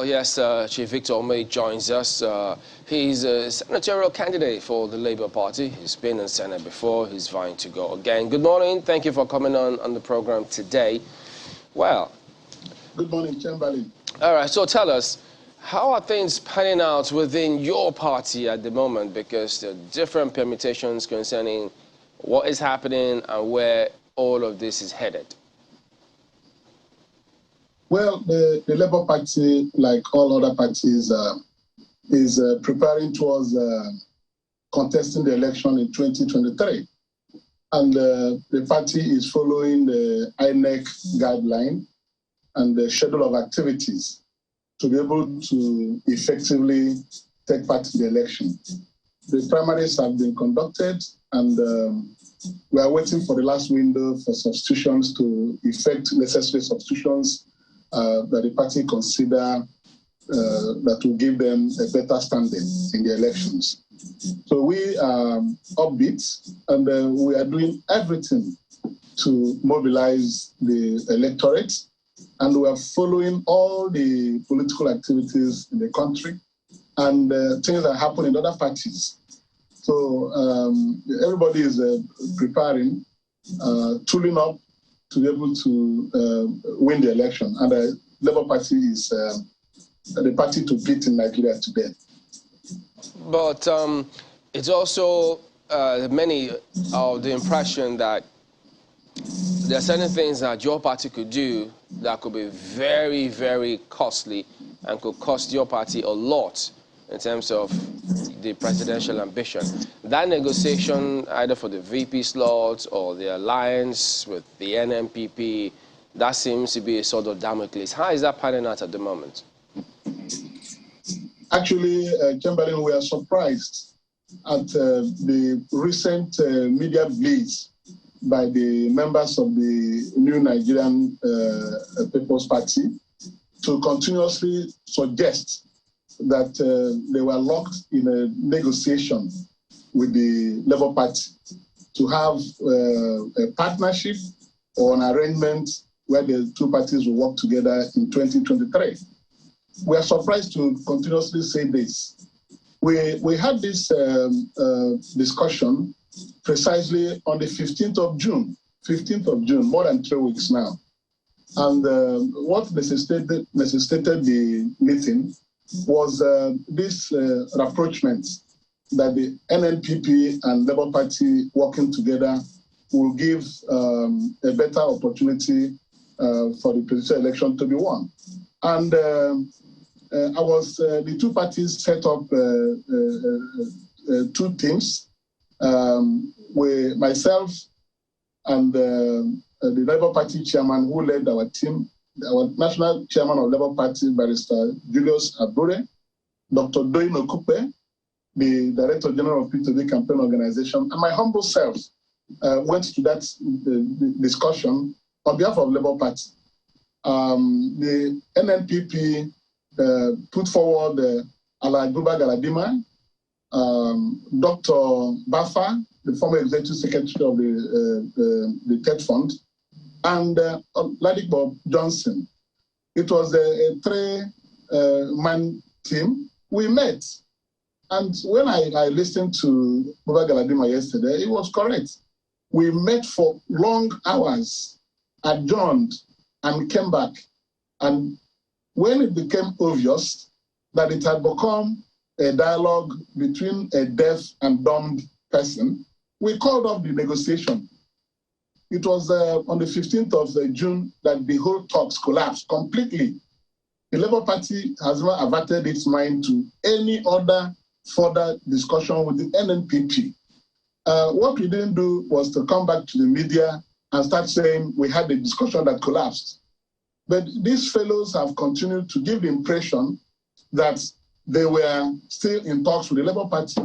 Well, yes, Chief Victor Omei joins us. He's a senatorial candidate for the Labour Party. He's been in Senate before. He's vying to go again. Good morning. Thank you for coming on the program today. Well, good morning, Chamberlain. All right, so tell us, how are things panning out within your party at the moment? Because there are different permutations concerning what is happening and where all of this is headed. Well, the Labour Party, like all other parties, is preparing towards contesting the election in 2023. And the party is following the INEC guideline and the schedule of activities to be able to effectively take part in the election. The primaries have been conducted, and we are waiting for the last window for substitutions to effect necessary substitutions that the party consider that will give them a better standing in the elections. So we are upbeat, and we are doing everything to mobilize the electorate, and we are following all the political activities in the country and things that happen in other parties. So everybody is preparing, tooling up to be able to win the election. And the Labour Party is the party to beat in Nigeria today. But it's also many of the impression that there are certain things that your party could do that could be very, very costly and could cost your party a lot in terms of the presidential ambition. That negotiation, either for the VP slot or the alliance with the NNPP, that seems to be a sort of Damocles. How is that panning out at the moment? Actually, Chamberlain, we are surprised at the recent media blitz by the members of the new Nigerian People's Party to continuously suggest that they were locked in a negotiation with the Labour Party to have a partnership or an arrangement where the two parties will work together in 2023. We are surprised to continuously say this. We had this discussion precisely on the 15th of June, more than 3 weeks now. And what necessitated the meeting was this rapprochement that the NNPP and Labour Party working together will give a better opportunity for the presidential election to be won. And the two parties set up two teams. Myself and the Labour Party chairman who led our team, our national chairman of Labour Party, Barrister Julius Abure, Dr. Doyin Okupe, the Director General of P2B Campaign Organization, and my humble self went to that discussion on behalf of Labour Party. The NNPP put forward Alhaji Buba Galadima, Dr. Bafa, the former executive secretary of the TED Fund, and Ladipo Johnson. It was a three-man team. We met. And when I listened to Buba Galadima yesterday, it was correct. We met for long hours, adjourned, and came back. And when it became obvious that it had become a dialogue between a deaf and dumb person, we called off the negotiation. It was on the 15th of June that the whole talks collapsed completely. The Labour Party has not averted its mind to any other further discussion with the NNPP. What we didn't do was to come back to the media and start saying we had a discussion that collapsed. But these fellows have continued to give the impression that they were still in talks with the Labour Party.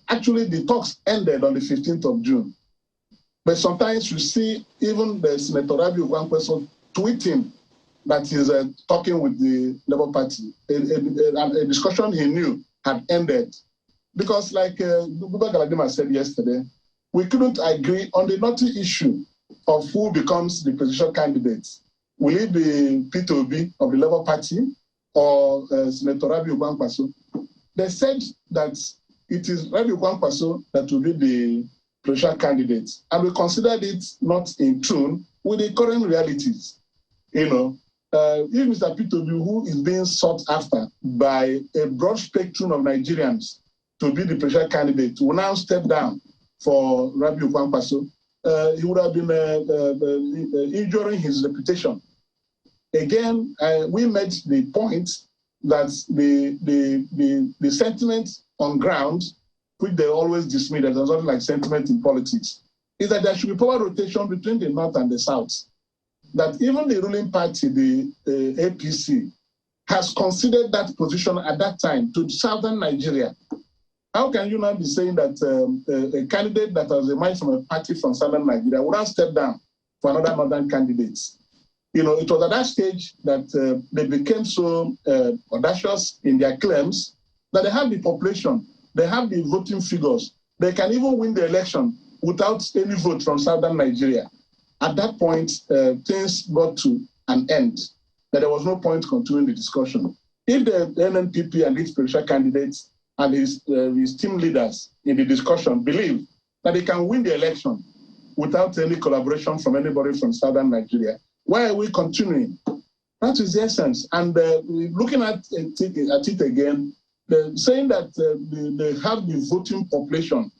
Actually, the talks ended on the 15th of June. But sometimes you see even the Senator Rabi Ukwankweso tweeting that he's talking with the Labour Party. A discussion he knew had ended. Because like Buba Galadima said yesterday, we couldn't agree on the knotty issue of who becomes the presidential candidate. Will it be P2B of the Labour Party, or Senator Rabiu Kwankwaso, they said that it is Rabiu Kwankwaso that will be the presidential candidate, and we considered it not in tune with the current realities. You know, if Mr. P2B, who is being sought after by a broad spectrum of Nigerians to be the presidential candidate, will now step down for Rabiu Kwankwaso, he would have been injuring his reputation. Again, we made the point that the sentiment on ground, which they always dismiss as something like sentiment in politics, is that there should be power rotation between the North and the South. That even the ruling party, the APC, has considered that position at that time to southern Nigeria. How can you now be saying that a candidate that has emerged from a party from southern Nigeria would not step down for another northern candidate? You know, it was at that stage that they became so audacious in their claims that they have the population, they have the voting figures, they can even win the election without any vote from southern Nigeria. At that point, things got to an end, that there was no point continuing the discussion. If the NNPP and its presidential candidates and his team leaders in the discussion believe that they can win the election without any collaboration from anybody from southern Nigeria, why are we continuing? That is the essence. And looking at it again, saying that they have the voting population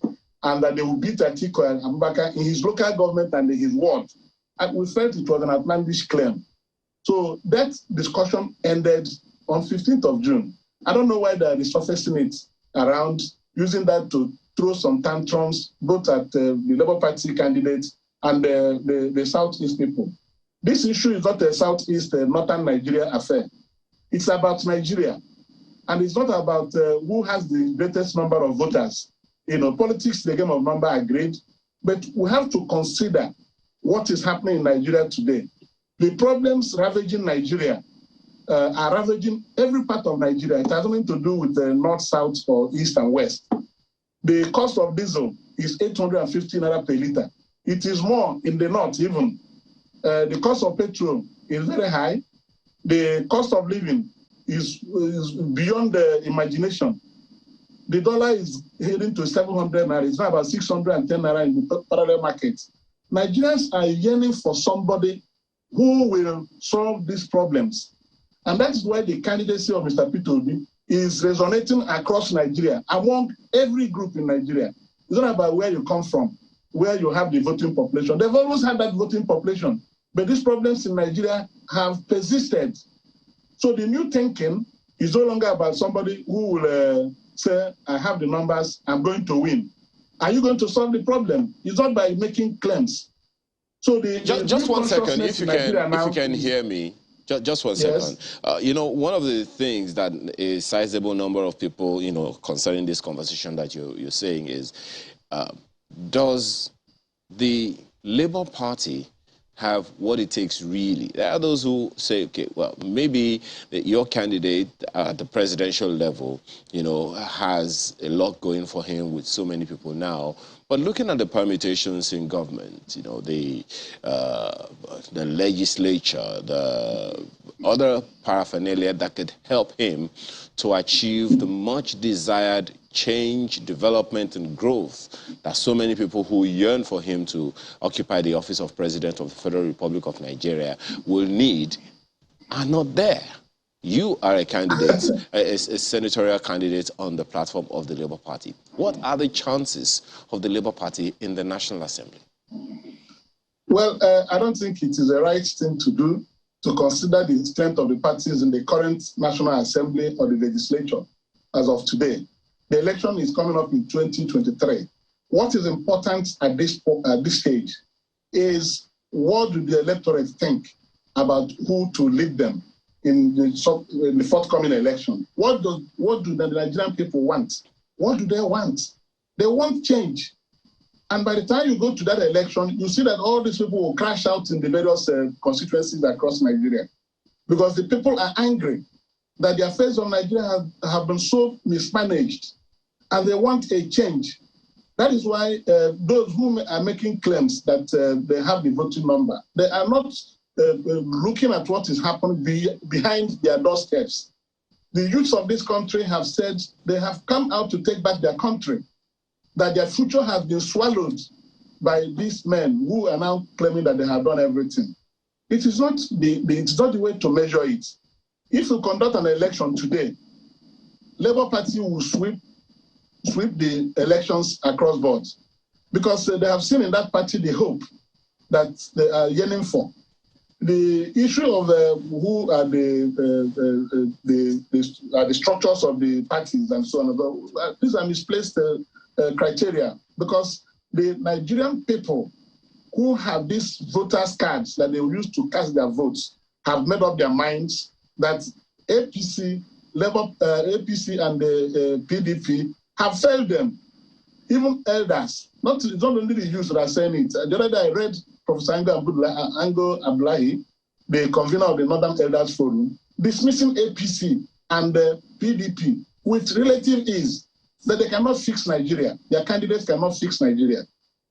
and that they will beat Atiku and Abubakar in his local government and in his ward, and we felt it was an outlandish claim. So that discussion ended on 15th of June. I don't know why they're resurfacing it around, using that to throw some tantrums, both at the Labour Party candidates and the Southeast people. This issue is not a Southeast, Northern Nigeria affair. It's about Nigeria. And it's not about who has the greatest number of voters. You know, politics, the game of number, agreed. But we have to consider what is happening in Nigeria today. The problems ravaging Nigeria are ravaging every part of Nigeria. It has nothing to do with the north, south, or east and west. The cost of diesel is 850 naira per litre. It is more in the north even. The cost of petrol is very high. The cost of living is beyond the imagination. The dollar is heading to 700 naira. It's now about 610 naira in the parallel market. Nigerians are yearning for somebody who will solve these problems. And that is why the candidacy of Mr. P2B is resonating across Nigeria, among every group in Nigeria. It's not about where you come from, where you have the voting population. They've always had that voting population, but these problems in Nigeria have persisted. So the new thinking is no longer about somebody who will say, I have the numbers, I'm going to win. Are you going to solve the problem? It's not by making claims. So just 1 second, if you can hear me. Just 1 second. Yes. You know, one of the things that a sizable number of people, you know, concerning this conversation that you're saying is, does the Labour Party have what it takes really? There are those who say, okay, well, maybe your candidate at the presidential level, you know, has a lot going for him with so many people now. But looking at the permutations in government, you know, the legislature, the other paraphernalia that could help him to achieve the much desired change, development, and growth that so many people who yearn for him to occupy the office of President of the Federal Republic of Nigeria will need, are not there. You are a candidate, a senatorial candidate on the platform of the Labour Party. What are the chances of the Labour Party in the National Assembly? Well, I don't think it is the right thing to do to consider the strength of the parties in the current National Assembly or the legislature as of today. The election is coming up in 2023. What is important at this stage is, what do the electorate think about who to lead them in the forthcoming election? What do the Nigerian people want? What do they want? They want change. And by the time you go to that election, you see that all these people will crash out in the various constituencies across Nigeria, because the people are angry that the affairs of Nigeria have been so mismanaged, and they want a change. That is why those who are making claims that they have the voting number, they are not looking at what is happening behind their doorsteps. The youths of this country have said they have come out to take back their country, that their future has been swallowed by these men who are now claiming that they have done everything. It is not it's not the way to measure it. If you conduct an election today, Labour Party will sweep the elections across boards, because they have seen in that party the hope that they are yearning for. The issue of who are the structures of the parties and so on, these are misplaced criteria, because the Nigerian people who have these voters' cards that they will use to cast their votes have made up their minds that APC, APC and the PDP have failed them. Even elders, it's not only the youth that are saying it. The other day I read Professor Ango Abdullahi, the convener of the Northern Elders Forum, dismissing APC and the PDP with relative ease, that they cannot fix Nigeria. Their candidates cannot fix Nigeria.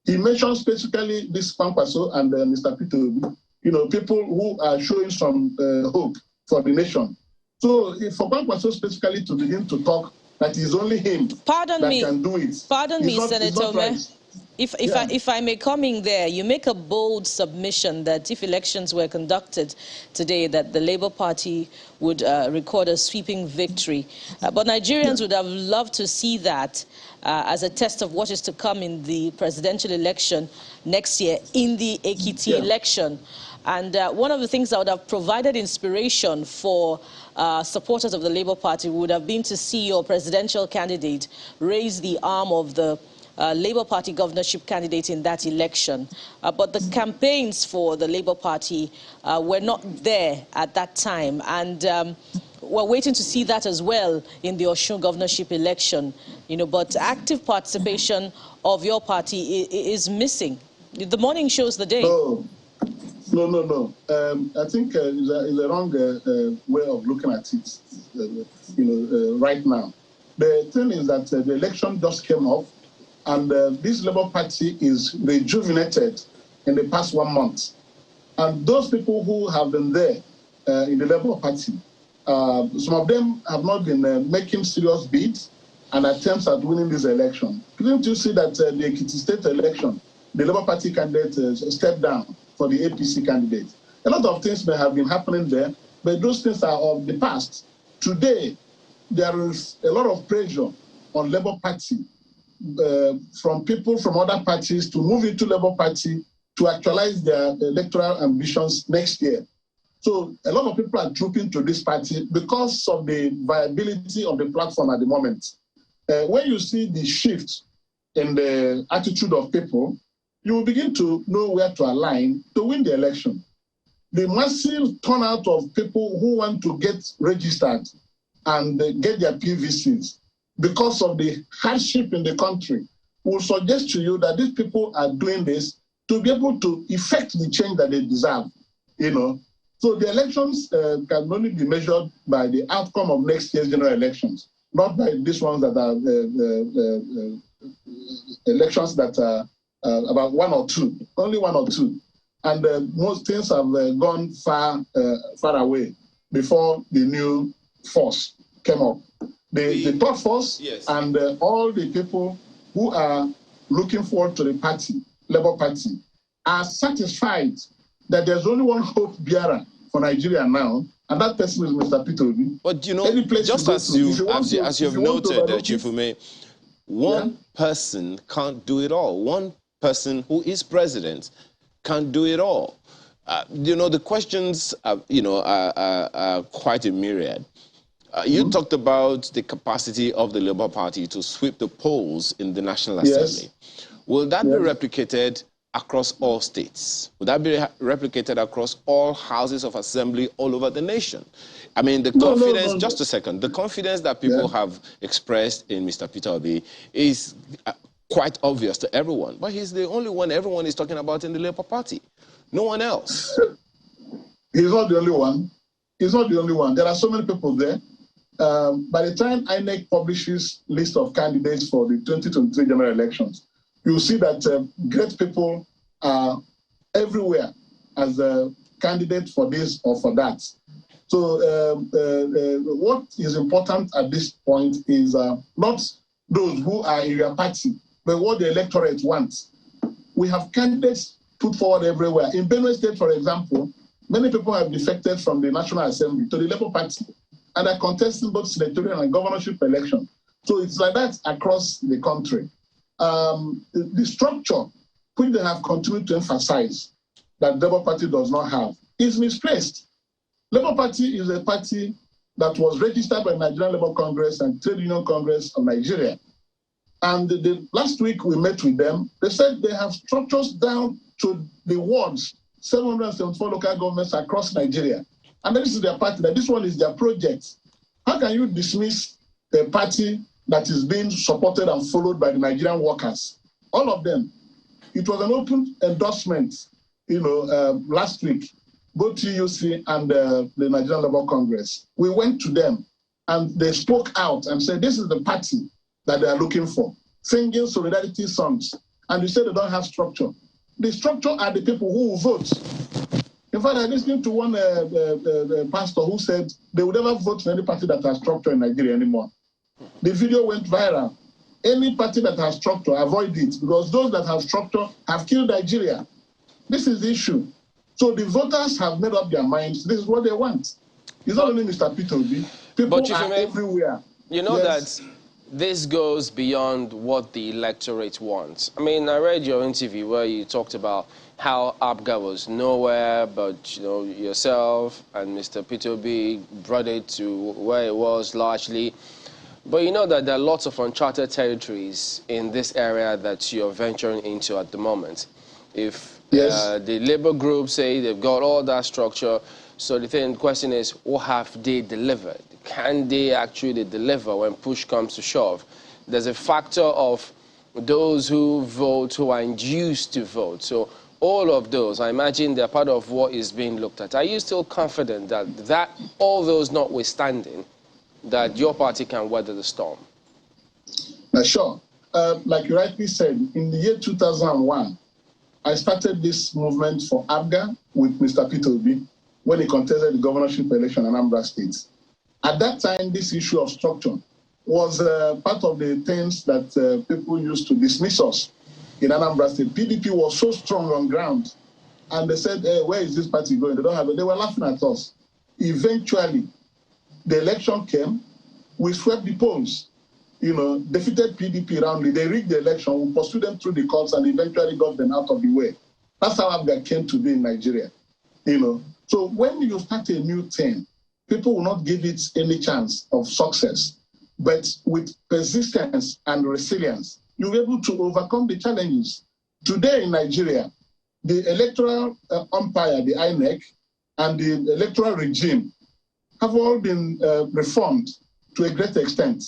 He mentioned specifically this Kwankwaso and Mr. Peter Obi, people who are showing some hope for the nation. So for Kwankwaso specifically to begin to talk that it's only him can do it. Pardon me, Senator May. If I may come in there, you make a bold submission that if elections were conducted today, that the Labour Party would record a sweeping victory. But Nigerians would have loved to see that as a test of what is to come in the presidential election next year, in the Ekiti election. And one of the things that would have provided inspiration for supporters of the Labour Party would have been to see your presidential candidate raise the arm of the Labour Party governorship candidate in that election. But the campaigns for the Labour Party were not there at that time. And we're waiting to see that as well in the Osun governorship election. But active participation of your party is missing. The morning shows the day. No. I think it's a wrong way of looking at it, right now. The thing is that the election just came up, and this Labour Party is rejuvenated in the past 1 month. And those people who have been there in the Labour Party, some of them have not been making serious bids and attempts at winning this election. Didn't you see that the Ekiti State election, the Labour Party candidate stepped down for the APC candidate? A lot of things may have been happening there, but those things are of the past. Today, there is a lot of pressure on Labour Party from people from other parties to move into Labour Party to actualize their electoral ambitions next year. So a lot of people are trooping to this party because of the viability of the platform at the moment. When you see the shift in the attitude of people, you will begin to know where to align to win the election. The massive turnout of people who want to get registered and get their PVCs because of the hardship in the country will suggest to you that these people are doing this to be able to effect the change that they deserve, So the elections can only be measured by the outcome of next year's general elections, not by these ones that are elections that are about one or two, only one or two. And most things have gone far away before the new force came up. The third force and all the people who are looking forward to the party, Labour Party, are satisfied that there's only one hope bearer for Nigeria now, and that person is Mr. Peter Obi. But just as you've noted, Chief Ume, one person can't do it all. One person who is president can't do it all. The questions, are quite a myriad. You talked about the capacity of the Labour Party to sweep the polls in the National Assembly. Will that be replicated across all states? Would that be replicated across all houses of assembly all over the nation? I mean, the confidence, just a second, the confidence that people have expressed in Mr. Peter Obi is quite obvious to everyone, but he's the only one everyone is talking about in the Labour Party. No one else. He's not the only one. He's not the only one. There are so many people there. By the time INEC publishes list of candidates for the 2023 general elections, you'll see that great people are everywhere as a candidate for this or for that. So what is important at this point is not those who are in your party, but what the electorate wants. We have candidates put forward everywhere. In Benue State, for example, many people have defected from the National Assembly to the Labour Party and are contesting both senatorial and governorship election. So it's like that across the country. The structure, which they have continued to emphasize that the Labour Party does not have, is misplaced. Labour Party is a party that was registered by Nigerian Labour Congress and Trade Union Congress of Nigeria. And last week we met with them. They said they have structures down to the wards, 774 local governments across Nigeria. And this is their party, that this one is their project. How can you dismiss a party that is being supported and followed by the Nigerian workers? All of them. It was an open endorsement, last week, both TUC and the Nigerian Labour Congress. We went to them and they spoke out and said, this is the party that they are looking for, singing solidarity songs. And you said they don't have structure. The structure are the people who will vote. In fact, I listened to one pastor who said they would never vote for any party that has structure in Nigeria anymore. The video went viral. Any party that has structure, avoid it, because those that have structure have killed Nigeria. This is the issue. So the voters have made up their minds. This is what they want. It's not only Mr. Peter Obi. People are everywhere. You know that this goes beyond what the electorate wants. I mean, I read your interview where you talked about how APGA was nowhere, but yourself and Mr. Peter Obi brought it to where it was largely. But you know that there are lots of uncharted territories in this area that you're venturing into at the moment. If the labor groups say they've got all that structure, so the question is, what have they delivered? Can they actually deliver when push comes to shove? There's a factor of those who vote who are induced to vote. So all of those, I imagine they're part of what is being looked at. Are you still confident that all those notwithstanding, that your party can weather the storm? Sure. Like you rightly said, in the year 2001, I started this movement for APGA with Mr. Peter Obi when he contested the governorship election in Anambra State. At that time, this issue of structure was part of the things that people used to dismiss us in Anambra State. PDP was so strong on ground, and they said, hey, where is this party going? They don't have it. They were laughing at us. Eventually, the election came, we swept the polls, defeated PDP roundly. They rigged the election, we pursued them through the courts and eventually got them out of the way. That's how APGA came to be in Nigeria, So when you start a new thing, people will not give it any chance of success. But with persistence and resilience, you'll be able to overcome the challenges. Today in Nigeria, the electoral umpire, the INEC, and the electoral regime have all been reformed to a great extent.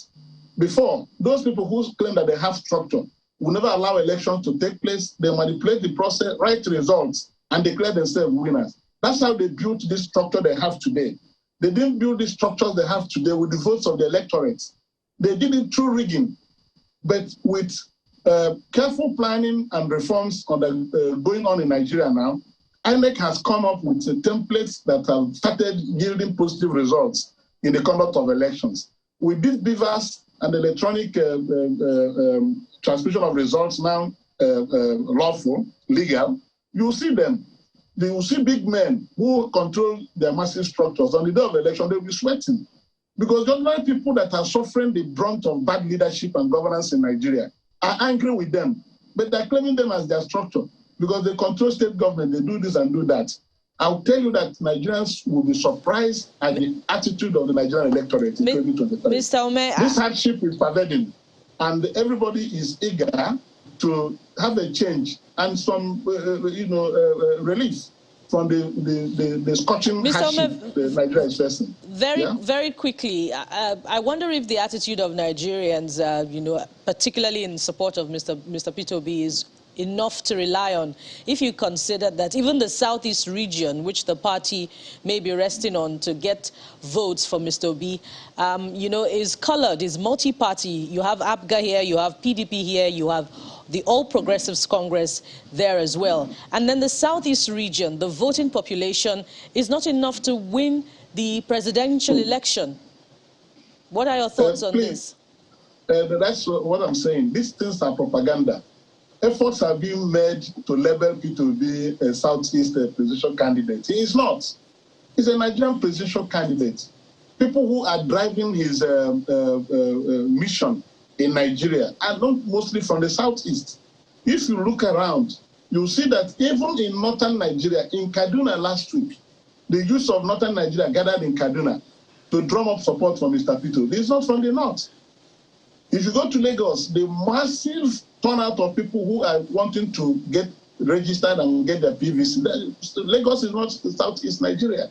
Before, those people who claim that they have structure will never allow elections to take place. They manipulate the process, write results, and declare themselves winners. That's how they built this structure they have today. They didn't build the structures they have today with the votes of the electorates. They did it through rigging, but with careful planning and reforms going on in Nigeria now, INEC has come up with templates that have started yielding positive results in the conduct of elections. With these beavers and electronic transmission of results now lawful, legal, you see them. You will see big men who control their massive structures. On the day of election, they'll be sweating. Because the ordinary people that are suffering the brunt of bad leadership and governance in Nigeria are angry with them. But they're claiming them as their structure because they control state government, they do this and do that. I'll tell you that Nigerians will be surprised at the attitude of the Nigerian electorate in 2023. Mr. Ome, this hardship is pervading, and everybody is eager to have a change and some, relief from the scorching hardship Nigeria is facing. Very quickly, I wonder if the attitude of Nigerians, particularly in support of Mr. Peter Obi, is enough to rely on, if you consider that even the southeast region, which the party may be resting on to get votes for Mr. Obi, is colored, is multi-party. You have APGA here, you have PDP here, you have the All Progressives Congress there as well. And then the Southeast region, the voting population is not enough to win the presidential election. What are your thoughts on this? That's what I'm saying. These things are propaganda. Efforts are being made to label Peter to be a Southeast presidential candidate. He is not. He's a Nigerian presidential candidate. People who are driving his mission in Nigeria are not mostly from the Southeast. If you look around, you'll see that even in northern Nigeria, in Kaduna last week, the youth of northern Nigeria gathered in Kaduna to drum up support for Mr. Peter. This is not from the north. If you go to Lagos, the massive turnout of people who are wanting to get registered and get their PVC, Lagos is not Southeast Nigeria,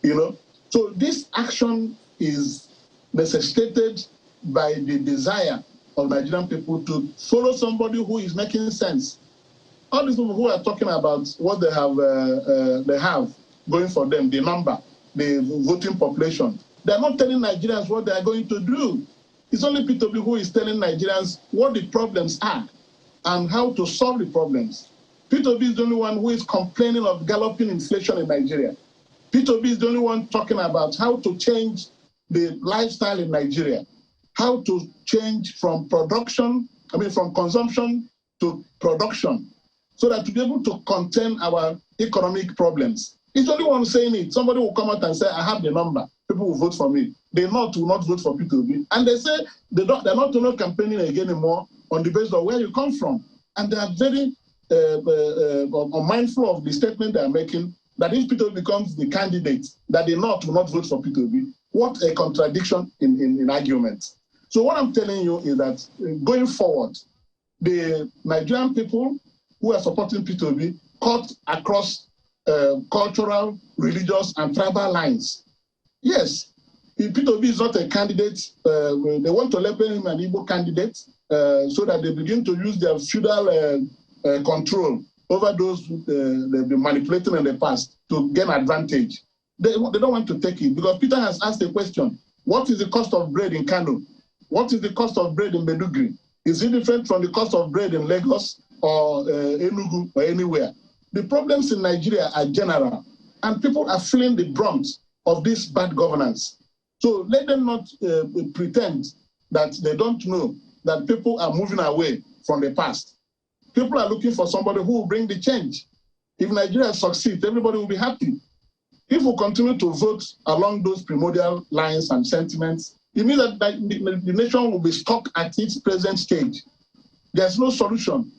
you know. So this action is necessitated by the desire of Nigerian people to follow somebody who is making sense. All these people who are talking about what they have going for them, the number, the voting population, they're not telling Nigerians what they are going to do. It's only P2B who is telling Nigerians what the problems are and how to solve the problems. P2B is the only one who is complaining of galloping inflation in Nigeria. P2B is the only one talking about how to change the lifestyle in Nigeria, how to change from from consumption to production, so that to be able to contain our economic problems. It's the only one saying it. Somebody will come out and say, I have the number. People will vote for me. They will not vote for P2B. And they say they're not campaigning again anymore on the basis of where you come from. And they are very mindful of the statement they are making that if P2B becomes the candidate, that the North will not vote for P2B. What a contradiction in arguments. So what I'm telling you is that going forward, the Nigerian people who are supporting P2B cut across cultural, religious, and tribal lines. Yes, if P2B is not a candidate, they want to label him an Igbo candidate so that they begin to use their feudal control over those they've been manipulating in the past to gain advantage. They don't want to take it because Peter has asked a question. What is the cost of bread in Kano? What is the cost of bread in Meduguri? Is it different from the cost of bread in Lagos or Enugu or anywhere? The problems in Nigeria are general, and people are feeling the brunt of this bad governance. So let them not pretend that they don't know that people are moving away from the past. People are looking for somebody who will bring the change. If Nigeria succeeds, everybody will be happy. If we continue to vote along those primordial lines and sentiments, it means that the nation will be stuck at its present stage. There's no solution.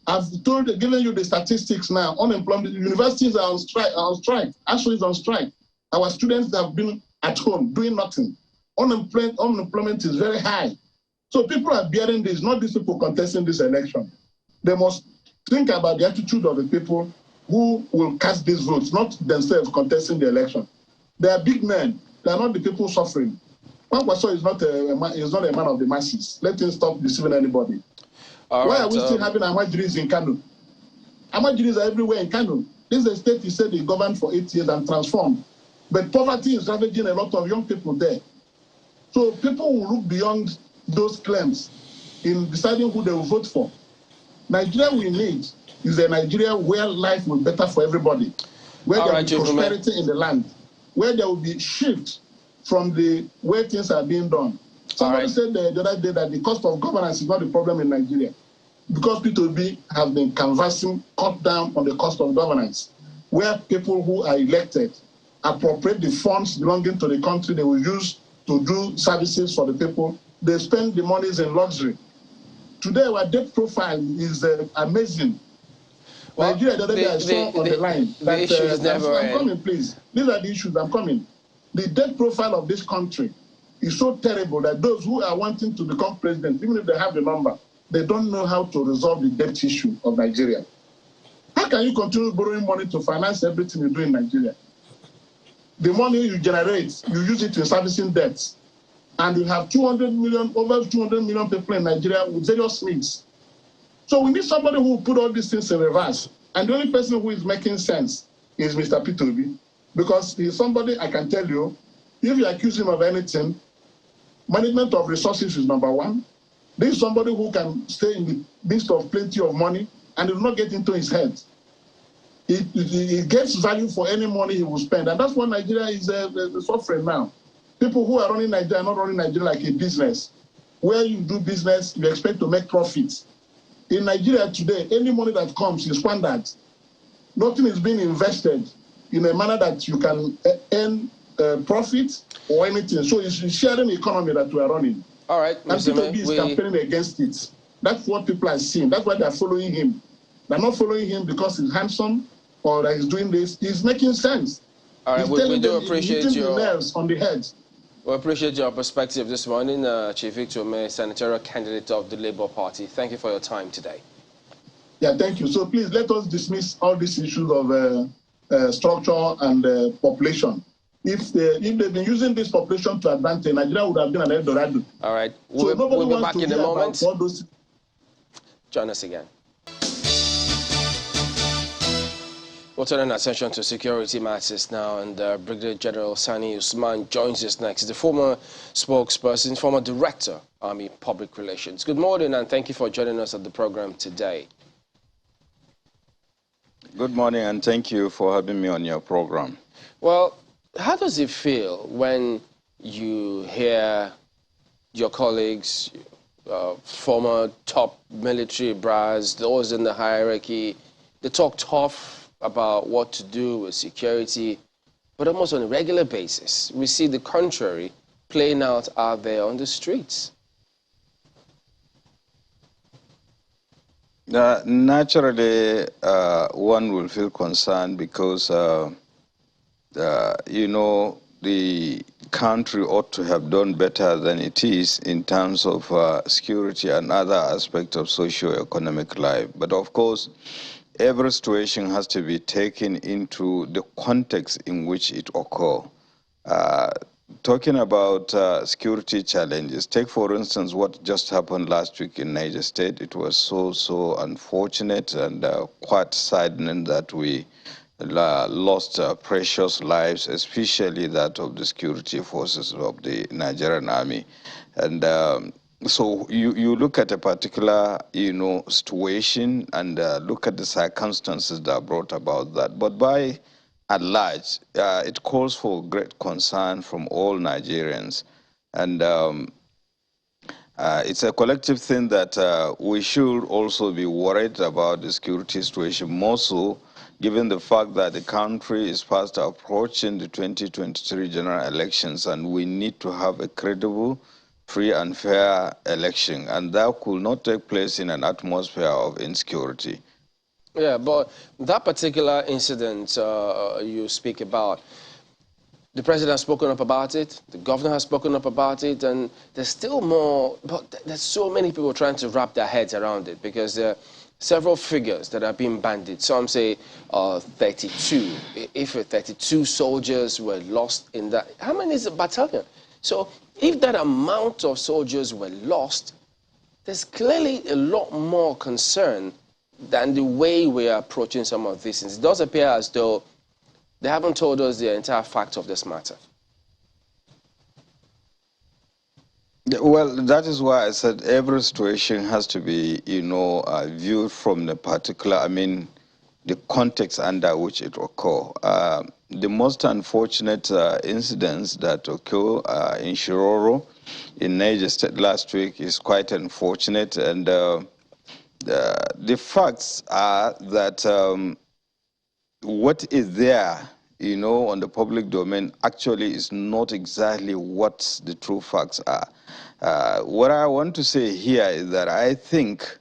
I've given you the statistics now. Unemployment, universities are on strike. Actually, it's on strike. Our students have been at home doing nothing. Unemployment is very high. So people are bearing this, not these people contesting this election. They must think about the attitude of the people who will cast these votes, not themselves contesting the election. They are big men. They are not the people suffering. Kwankwaso is not a man of the masses. Let him stop deceiving anybody. Why are we still having Amajiris in Kano? Amajiris are everywhere in Kano. This is a state he said he governed for 8 years and transformed. But poverty is ravaging a lot of young people there. So people will look beyond those claims in deciding who they will vote for. Nigeria we need is a Nigeria where life will be better for everybody, where there will be prosperity in the land, where there will be shift from the way things are being done. Somebody said the other day that the cost of governance is not the problem in Nigeria because P2B have been canvassing, cut down on the cost of governance, where people who are elected appropriate the funds belonging to the country they will use to do services for the people. They spend the monies in luxury. Today, our debt profile is amazing. Well, Nigeria, the other day I saw on the line that I'm coming, please. These are the issues. I'm coming. The debt profile of this country is so terrible that those who are wanting to become president, even if they have the number, they don't know how to resolve the debt issue of Nigeria. How can you continue borrowing money to finance everything you do in Nigeria? The money you generate, you use it in servicing debts. And you have over 200 million people in Nigeria with various needs. So we need somebody who will put all these things in reverse. And the only person who is making sense is Mr. P2B, because he's somebody I can tell you, if you accuse him of anything, management of resources is number one, This is somebody who can stay in the midst of plenty of money and it will not get into his head. He gets value for any money he will spend. And that's what Nigeria is suffering now. People who are running Nigeria are not running Nigeria like a business. Where you do business, you expect to make profits. In Nigeria today, any money that comes is squandered. Nothing is being invested in a manner that you can earn profit or anything. So it's a sharing economy that we are running. All right, and Peter B is campaigning against it. That's what people are seeing. That's why they're following him. They're not following him because he's handsome or that he's doing this. He's making sense. All right, we do appreciate your nails on the head. We appreciate your perspective this morning, Chief Victor May, senatorial candidate of the Labour Party. Thank you for your time today. Yeah, thank you. So please let us dismiss all these issues of structure and population. If they've been using this population to advantage, Nigeria would have been an Eldorado. All right. We'll be back in a moment. Join us again. We'll turn our attention to security matters now, and Brigadier General Sani Usman joins us next. The former spokesperson, former director, Army Public Relations. Good morning, and thank you for joining us at the program today. Good morning, and thank you for having me on your program. Well, how does it feel when you hear your colleagues, former top military brass, those in the hierarchy, they talk tough about what to do with security, but almost on a regular basis, we see the contrary playing out there on the streets? Naturally, one will feel concerned because you know, the country ought to have done better than it is in terms of security and other aspects of socio-economic life. But of course, every situation has to be taken into the context in which it occurs. Talking about security challenges, take for instance what just happened last week in Niger State. It was so unfortunate and quite saddening that we lost precious lives, especially that of the security forces of the Nigerian army. And so you look at a particular, situation and look at the circumstances that brought about that. But by and large, it calls for great concern from all Nigerians. And it's a collective thing that we should also be worried about the security situation, more so given the fact that the country is fast approaching the 2023 general elections, and we need to have a credible, free and fair election, and that could not take place in an atmosphere of insecurity. Yeah, but that particular incident you speak about, the president has spoken up about it, the governor has spoken up about it, and there's still more, but there's so many people trying to wrap their heads around it because there are several figures that are being bandied. Some say 32. If 32 soldiers were lost in that, how many is a battalion? So if that amount of soldiers were lost, there's clearly a lot more concern than the way we are approaching some of these things. It does appear as though they haven't told us the entire fact of this matter. Well, that is why I said every situation has to be, viewed from the particular, the context under which it occurs. The most unfortunate incidents that occur in Shiroro, in Niger State last week, is quite unfortunate. And the facts are that what is there, on the public domain actually is not exactly what the true facts are. What I want to say here is that I think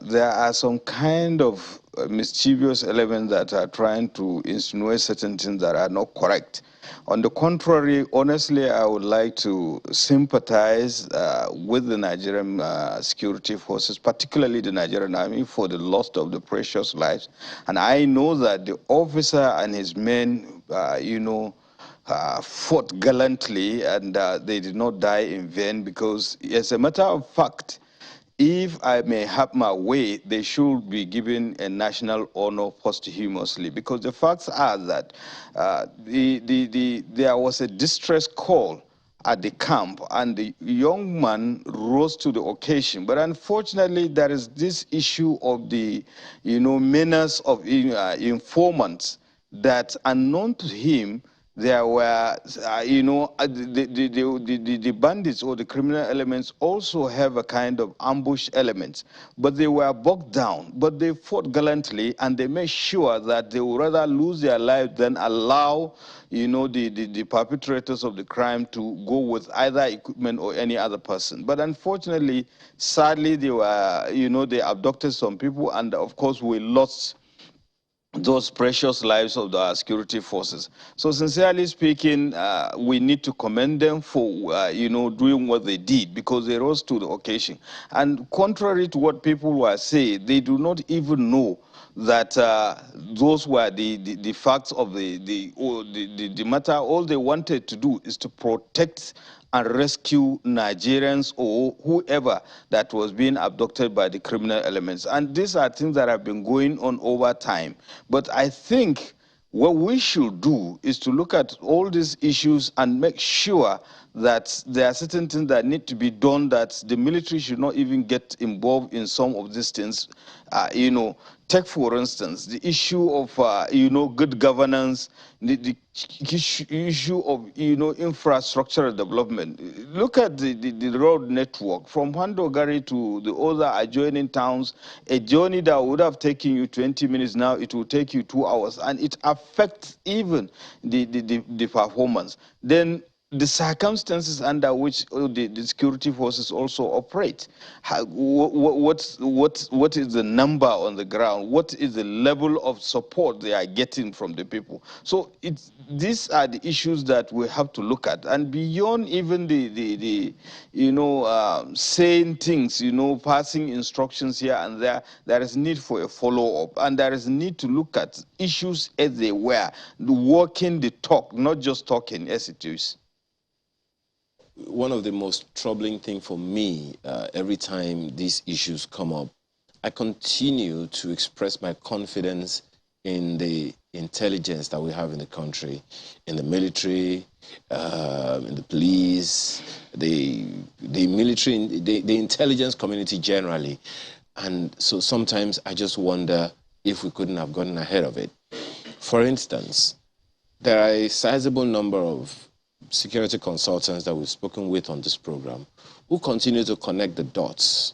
there are some kind of mischievous elements that are trying to insinuate certain things that are not correct. On the contrary, honestly, I would like to sympathize with the Nigerian security forces, particularly the Nigerian army, for the loss of the precious lives. And I know that the officer and his men, fought gallantly, and they did not die in vain, because as a matter of fact, if I may have my way, they should be given a national honor posthumously, because the facts are that there was a distress call at the camp, and the young man rose to the occasion. But unfortunately, there is this issue of the, menace of informants that, unknown to him, there were, the bandits or the criminal elements also have a kind of ambush element, but they were bogged down. But they fought gallantly, and they made sure that they would rather lose their lives than allow, the perpetrators of the crime to go with either equipment or any other person. But unfortunately, sadly, they were, they abducted some people, and of course, we lost those precious lives of the security forces. So sincerely speaking, we need to commend them for, doing what they did, because they rose to the occasion. And contrary to what people were saying, they do not even know that those were the facts of the matter. All they wanted to do is to protect and rescue Nigerians or whoever that was being abducted by the criminal elements. And these are things that have been going on over time. But I think what we should do is to look at all these issues and make sure that there are certain things that need to be done, that the military should not even get involved in some of these things. Take, for instance, the issue of, good governance, the issue of, infrastructural development. Look at the road network from Handogari to the other adjoining towns. A journey that would have taken you 20 minutes, now it will take you 2 hours, and it affects even the performance. Then the circumstances under which the security forces also operate. What is the number on the ground? What is the level of support they are getting from the people? So these are the issues that we have to look at. And beyond even saying things, passing instructions here and there is need for a follow-up. And there is need to look at issues as they were, walking the talk, not just talking as it is. One of the most troubling things for me, every time these issues come up, I continue to express my confidence in the intelligence that we have in the country, in the military, in the police, the military, the intelligence community generally. And so sometimes I just wonder if we couldn't have gotten ahead of it. For instance, there are a sizable number of security consultants that we've spoken with on this program who continue to connect the dots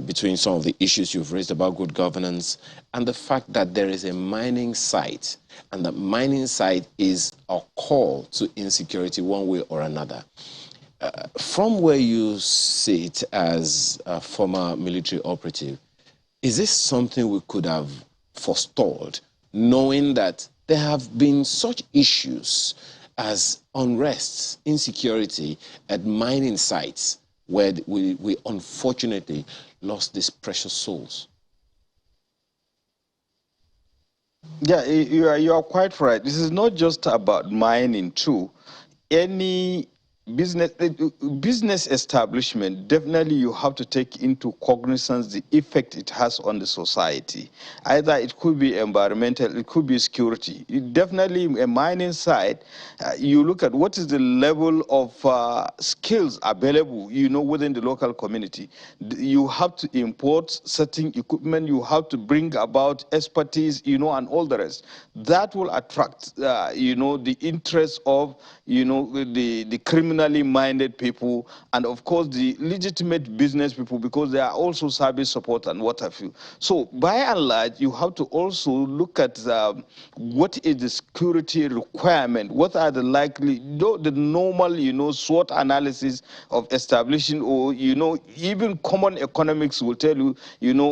between some of the issues you've raised about good governance and the fact that there is a mining site, and that mining site is a call to insecurity one way or another. From where you sit as a former military operative, is this something we could have forestalled, knowing that there have been such issues as unrest, insecurity at mining sites where we unfortunately lost these precious souls? Yeah, you are quite right. This is not just about mining too. Any business establishment, definitely you have to take into cognizance the effect it has on the society. Either it could be environmental, it could be security. Definitely a mining site, you look at what is the level of skills available, within the local community. You have to import certain equipment, you have to bring about expertise, and all the rest. That will attract, the interest of, the criminally minded people, and of course the legitimate business people, because they are also service support and what have you. So by and large, you have to also look at what is the security requirement, what are the likely, the normal, SWOT analysis of establishing, or, even common economics will tell you,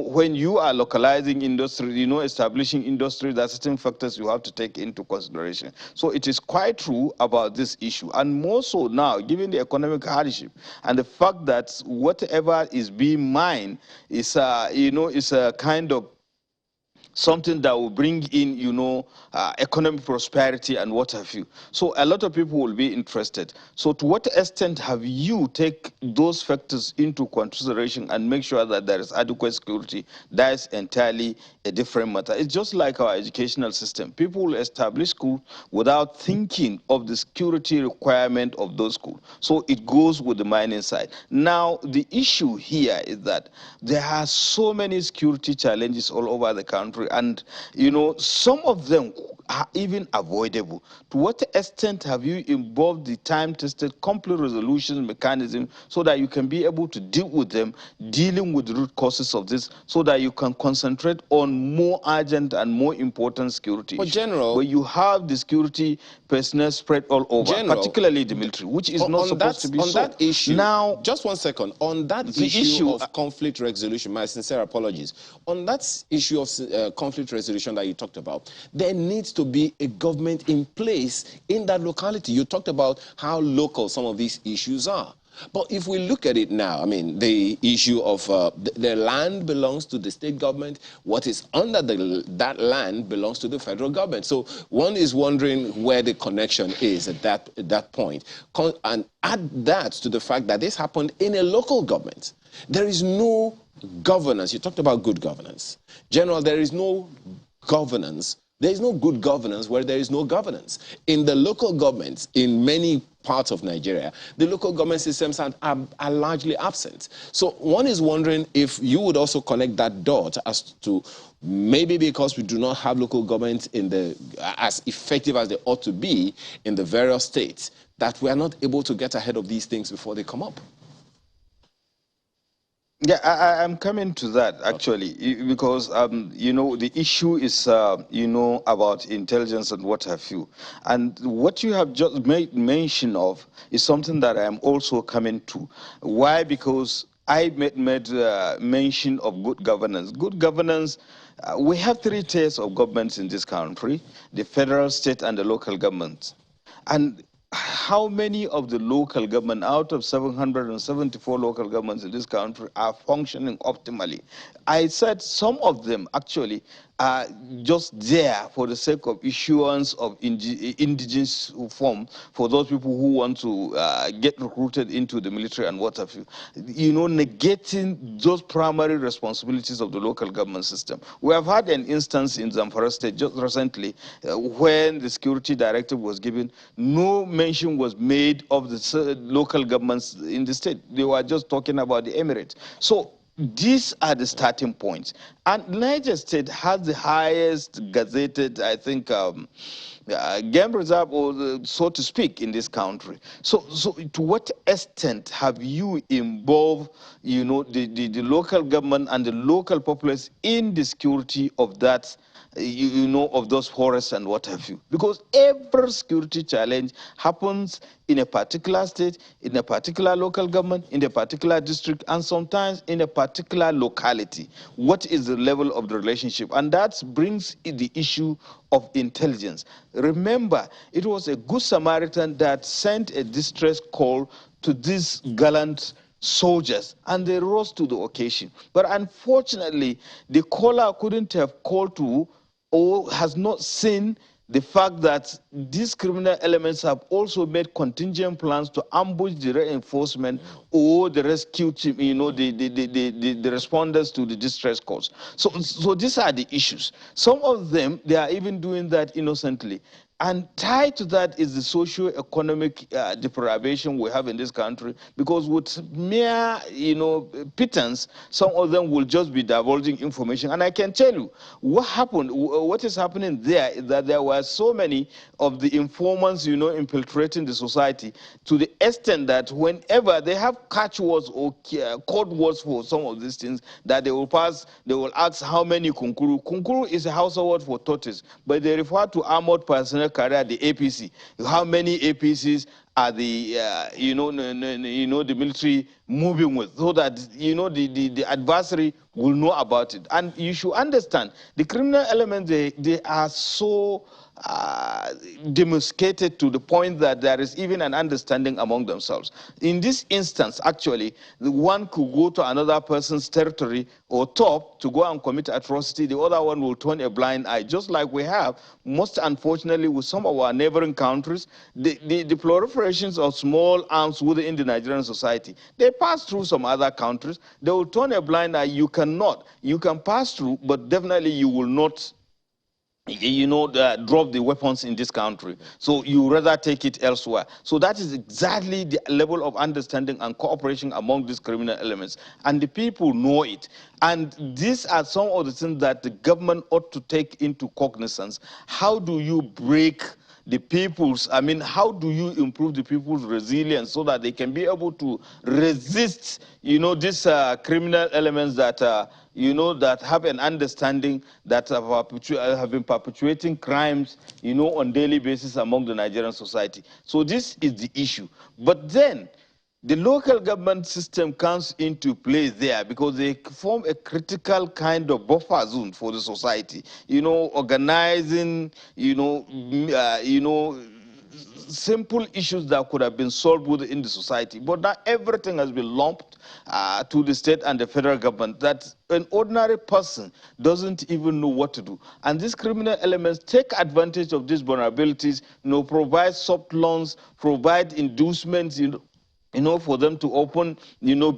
when you are localizing industry, establishing industry, there are certain factors you have to take into consideration. So it is quite true about this issue, and more so now, given the economic hardship and the fact that whatever is being mined is, is a kind of something that will bring in, economic prosperity and what have you. So a lot of people will be interested. So to what extent have you take those factors into consideration and make sure that there is adequate security? That is entirely a different matter. It's just like our educational system. People will establish school without thinking of the security requirement of those schools. So it goes with the mining side. Now, the issue here is that there are so many security challenges all over the country, and some of them are even avoidable. To what extent have you involved the time-tested conflict resolution mechanism so that you can be able to deal with them, dealing with the root causes of this, so that you can concentrate on more urgent and more important security issues? General, but you have the security personnel spread all over, particularly the military, which is not supposed to be on so. that issue, now, just 1 second, on that issue of conflict resolution, my sincere apologies, on that issue of conflict resolution that you talked about, there needs to be a government in place in that locality. You talked about how local some of these issues are. But if we look at it now, I mean, the issue of the land belongs to the state government. What is under that land belongs to the federal government. So one is wondering where the connection is at that point. And add that to the fact that this happened in a local government. There is no governance. You talked about good governance. General, there is no governance. There is no good governance where there is no governance. In the local governments, in many parts of Nigeria, the local government systems are largely absent. So one is wondering if you would also connect that dot as to maybe because we do not have local governments as effective as they ought to be in the various states, that we are not able to get ahead of these things before they come up. Yeah, I'm coming to that actually, because the issue is about intelligence and what have you, and what you have just made mention of is something that I'm also coming to. Why? Because I made mention of good governance. Good governance. We have 3 tiers of governments in this country: the federal, state, and the local governments. And how many of the local government out of 774 local governments in this country are functioning optimally? I said some of them actually are just there for the sake of issuance of indigenous form for those people who want to get recruited into the military and what have you. Negating those primary responsibilities of the local government system. We have had an instance in Zamfara State just recently when the security directive was given. No mention was made of the local governments in the state. They were just talking about the Emirates. So these are the starting points. And Niger State has the highest gazetted, I think, game reserve, or so to speak, in this country. So to what extent have you involved, the local government and the local populace in the security of that, of those forests and what have you? Because every security challenge happens in a particular state, in a particular local government, in a particular district, and sometimes in a particular locality. What is the level of the relationship? And that brings the issue of intelligence. Remember, it was a good Samaritan that sent a distress call to these gallant soldiers, and they rose to the occasion. But unfortunately, the caller couldn't have called to, or has not seen, the fact that these criminal elements have also made contingent plans to ambush the reinforcement or the rescue team, the responders to the distress calls. So these are the issues. Some of them, they are even doing that innocently. And tied to that is the socio-economic deprivation we have in this country, because with mere, pittance, some of them will just be divulging information. And I can tell you what is happening there is that there were so many of the informants, infiltrating the society, to the extent that whenever they have catchwords or code words for some of these things that they will ask how many kunkuru. Kunkuru is a Hausa word for tortoise, but they refer to armored personnel carrier, the APC. How many APCs are the the military moving with, so that the adversary will know about it. And you should understand, the criminal elements, they are so demarcated to the point that there is even an understanding among themselves. In this instance, actually, one could go to another person's territory or top to go and commit atrocity. The other one will turn a blind eye, just like we have, most unfortunately, with some of our neighboring countries. The proliferations of small arms within the Nigerian society, they pass through some other countries. They will turn a blind eye. You cannot. You can pass through, but definitely you will not, drop the weapons in this country. So you rather take it elsewhere. So that is exactly the level of understanding and cooperation among these criminal elements. And the people know it. And these are some of the things that the government ought to take into cognizance. How do you break the people's, how do you improve the people's resilience so that they can be able to resist, these criminal elements that, that have an understanding, that have been perpetuating crimes, on daily basis among the Nigerian society. So this is the issue. But then, the local government system comes into play there because they form a critical kind of buffer zone for the society. Organizing, simple issues that could have been solved within the society. But now everything has been lumped to the state and the federal government, that an ordinary person doesn't even know what to do. And these criminal elements take advantage of these vulnerabilities, provide soft loans, provide inducements, for them to open,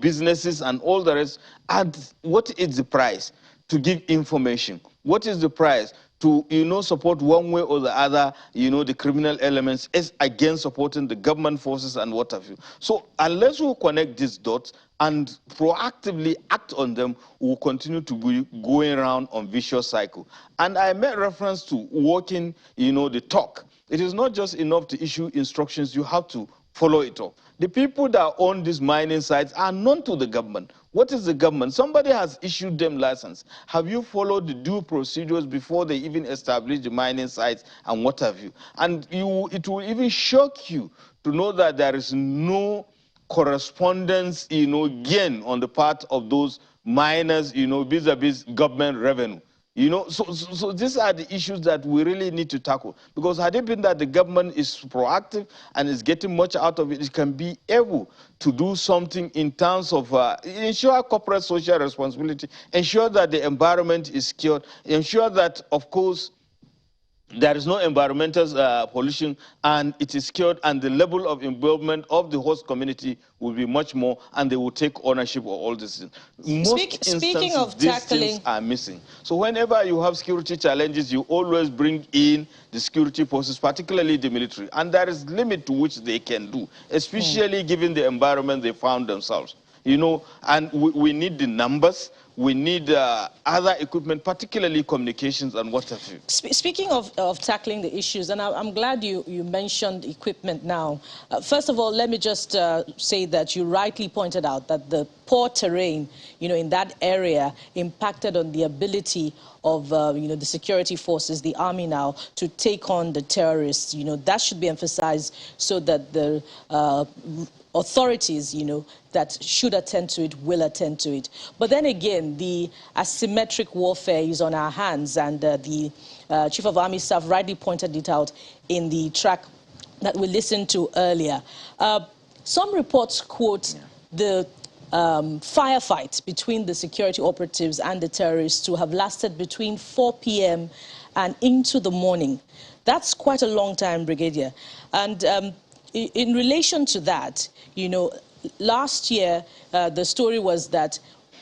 businesses and all the rest. And what is the price? To give information. What is the price? To, support one way or the other, the criminal elements is against supporting the government forces and what have you. So unless we connect these dots and proactively act on them, we'll continue to be going around on vicious cycle. And I made reference to walking, the talk. It is not just enough to issue instructions, you have to follow it up. The people that own these mining sites are known to the government. What is the government? Somebody has issued them license. Have you followed the due procedures before they even establish the mining sites and what have you? And it will even shock you to know that there is no correspondence, gain on the part of those miners, vis-a-vis government revenue. So these are the issues that we really need to tackle. Because had it been that the government is proactive and is getting much out of it, it can be able to do something in terms of ensure corporate social responsibility, ensure that the environment is secured, ensure that, of course, there is no environmental pollution, and it is secured, and the level of involvement of the host community will be much more, and they will take ownership of all these things. Most Speaking of these things are missing. So whenever you have security challenges, you always bring in the security forces, particularly the military, and there is limit to which they can do, especially given the environment they found themselves. And we need the numbers. We need other equipment, particularly communications and what have you. Speaking of tackling the issues, and I'm glad you mentioned equipment now. First of all, let me just say that you rightly pointed out that the poor terrain, in that area impacted on the ability of, the security forces, the army now, to take on the terrorists. That should be emphasized so that the authorities, that should attend to it, will attend to it. But then again, the asymmetric warfare is on our hands, and the Chief of Army Staff rightly pointed it out in the track that we listened to earlier. Some reports quote the firefight between the security operatives and the terrorists to have lasted between 4 p.m. and into the morning. That's quite a long time, Brigadier. And in relation to that, last year, the story was that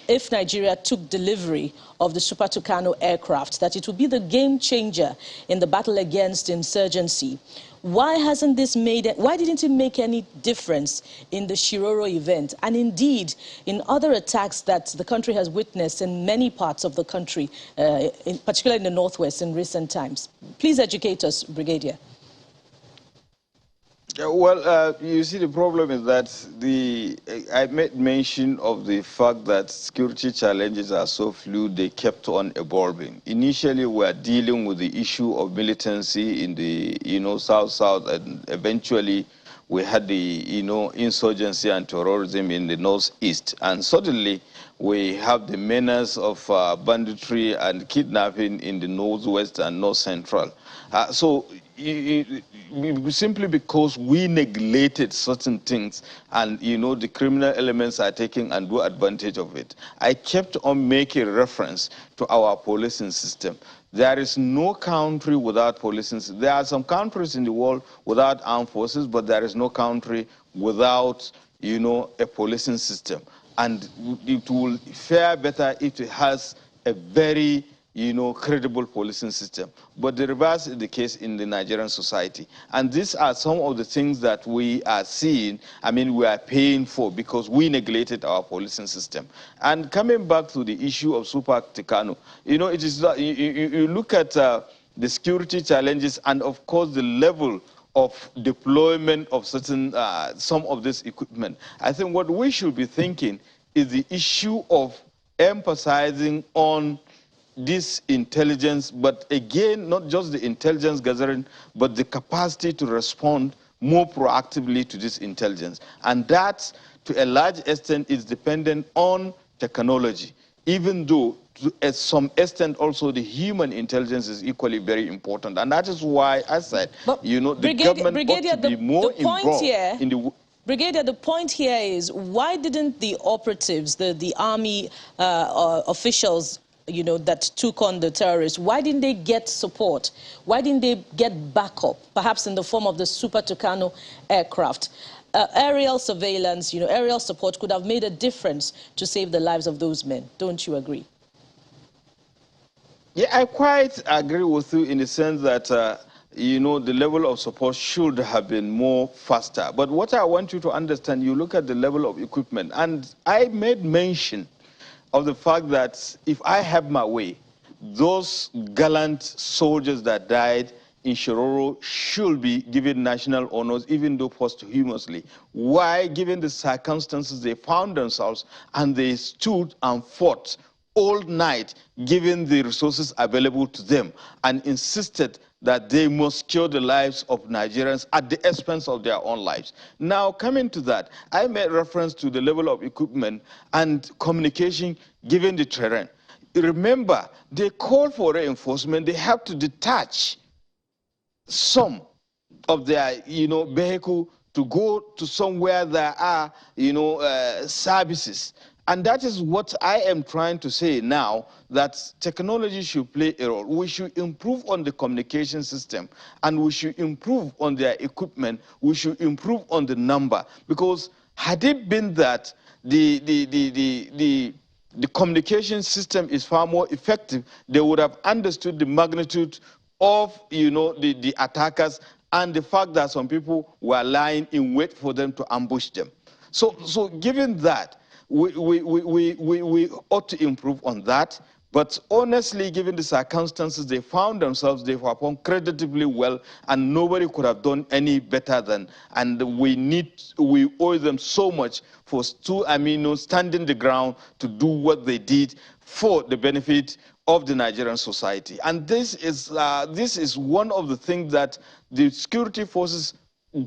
if Nigeria took delivery of the Super Tucano aircraft, that it would be the game changer in the battle against insurgency. Why didn't it make any difference in the Shiroro event? And indeed, in other attacks that the country has witnessed in many parts of the country, particularly in the Northwest in recent times? Please educate us, Brigadier. Well, you see, the problem is that I made mention of the fact that security challenges are so fluid, they kept on evolving. Initially, we were dealing with the issue of militancy in the, South-South, and eventually we had the, you know, insurgency and terrorism in the northeast, and suddenly we have the menace of banditry and kidnapping in the northwest and north central. So simply because we neglected certain things, and you know the criminal elements are taking undue advantage of it. I kept on making reference to our policing system. There is no country without policing. There are some countries in the world without armed forces, but there is no country without, you know, a policing system. And it will fare better if it has a very, you know, credible policing system. But the reverse is the case in the Nigerian society. And these are some of the things that we are seeing, I mean, we are paying for because we neglected our policing system. And coming back to the issue of Super Tucano, you know, it is, you look at the security challenges and, of course, the level of deployment of certain, some of this equipment. I think what we should be thinking is the issue of emphasizing on this intelligence, but again, not just the intelligence gathering, but the capacity to respond more proactively to this intelligence. And that, to a large extent, is dependent on technology, even though to some extent also the human intelligence is equally very important. And that is why I said, but you know, the government ought to be more involved in the... Brigadier, the point here is, why didn't the operatives, the army officials, you know, that took on the terrorists, why didn't they get support? Why didn't they get backup, perhaps in the form of the Super Tucano aircraft? Aerial surveillance, you know, aerial support could have made a difference to save the lives of those men. Don't you agree? Yeah, I quite agree with you in the sense that, you know, the level of support should have been more faster. But what I want you to understand, you look at the level of equipment, and I made mention of the fact that if I have my way, those gallant soldiers that died in Shiroro should be given national honors, even though posthumously. Why? Given the circumstances they found themselves, and they stood and fought all night, given the resources available to them, and insisted that they must cure the lives of Nigerians at the expense of their own lives. Now, coming to that, I made reference to the level of equipment and communication given the terrain. Remember, they call for reinforcement. They have to detach some of their, you know, vehicle to go to somewhere there are, you know, services. And that is what I am trying to say now, that technology should play a role. We should improve on the communication system, and we should improve on their equipment. We should improve on the number, because had it been that the communication system is far more effective, they would have understood the magnitude of, you know, the attackers, and the fact that some people were lying in wait for them to ambush them. So given that, we ought to improve on that. But honestly, given the circumstances they found themselves, they performed creditably well, and nobody could have done any better than. And we owe them so much for standing the ground to do what they did for the benefit of the Nigerian society. And this is one of the things that the security forces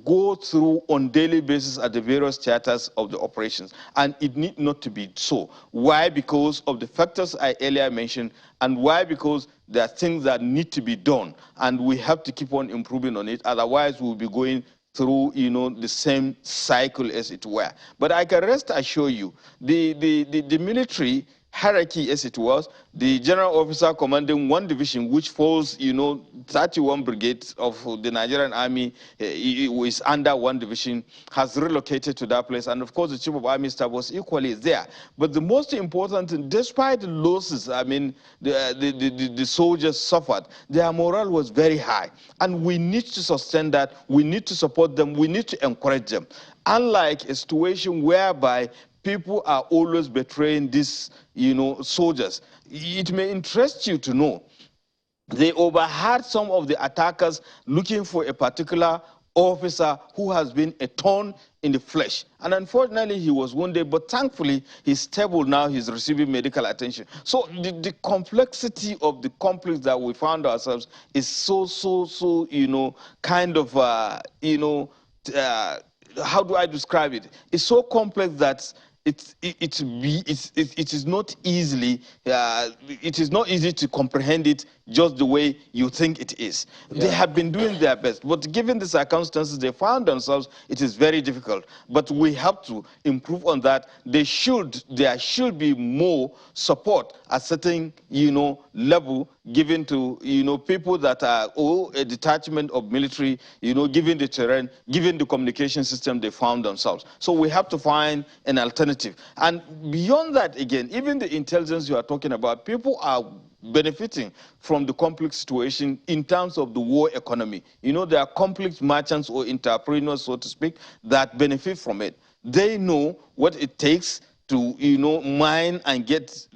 go through on daily basis at the various theaters of the operations, and it need not to be so. Why? Because of the factors I earlier mentioned, and why? Because there are things that need to be done, and we have to keep on improving on it. Otherwise, we'll be going through, you know, the same cycle as it were. But I can rest assure you, the military hierarchy as it was, the general officer commanding one division, which falls, you know, 31 brigades of the Nigerian army, is under one division, has relocated to that place. And of course, the chief of army staff was equally there. But the most important thing, despite the losses, I mean, the soldiers suffered, their morale was very high. And we need to sustain that. We need to support them. We need to encourage them. Unlike a situation whereby people are always betraying these, you know, soldiers. It may interest you to know they overheard some of the attackers looking for a particular officer who has been a thorn in the flesh. And unfortunately, he was wounded, but thankfully, he's stable now. He's receiving medical attention. So the complexity of the conflict that we found ourselves is so, you know, kind of, you know, how do I describe it? It's so complex that it is not easily it is not easy to comprehend it just the way you think it is. Yeah. They have been doing their best, but given the circumstances they found themselves, it is very difficult. But we have to improve on that. There should be more support at certain level given to people that are a detachment of military, given the terrain, given the communication system they found themselves. So we have to find an alternative. And beyond that, again, even the intelligence you are talking about, people are benefiting from the complex situation in terms of the war economy. There are complex merchants or entrepreneurs, so to speak, that benefit from it. They know what it takes to, mine and get,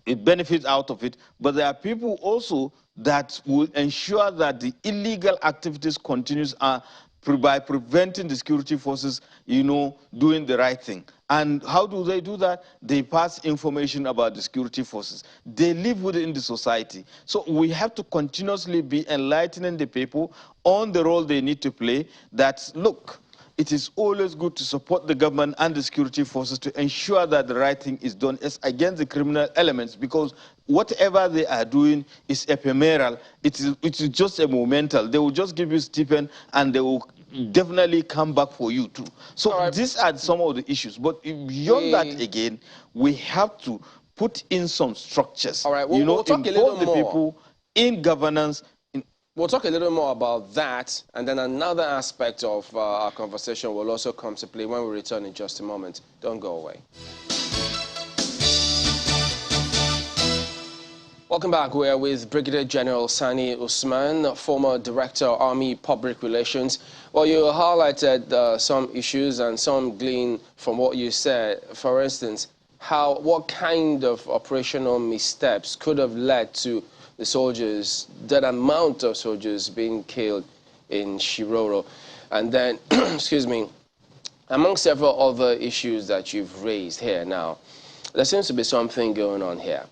it benefits out of it, but there are people also that will ensure that the illegal activities continues by preventing the security forces, doing the right thing. And how do they do that? They pass information about the security forces. They live within the society. So we have to continuously be enlightening the people on the role they need to play, that, look, it is always good to support the government and the security forces to ensure that the right thing is done against the criminal elements, because whatever they are doing is ephemeral. It is just a momental. They will just give you stipend and they will definitely come back for you too. So these are some of the issues. But beyond that, again, we have to put in some structures. All right, we'll talk a little more. People in governance. We'll talk a little more about that, and then another aspect of our conversation will also come to play when we return in just a moment. Don't go away. Welcome back. We're with Brigadier General Sani Usman, former Director of Army Public Relations. Well, you highlighted some issues and some glean from what you said. For instance, what kind of operational missteps could have led to the soldiers, that amount of soldiers being killed in Shiroro. And then, excuse me, among several other issues that you've raised here now, there seems to be something going on here.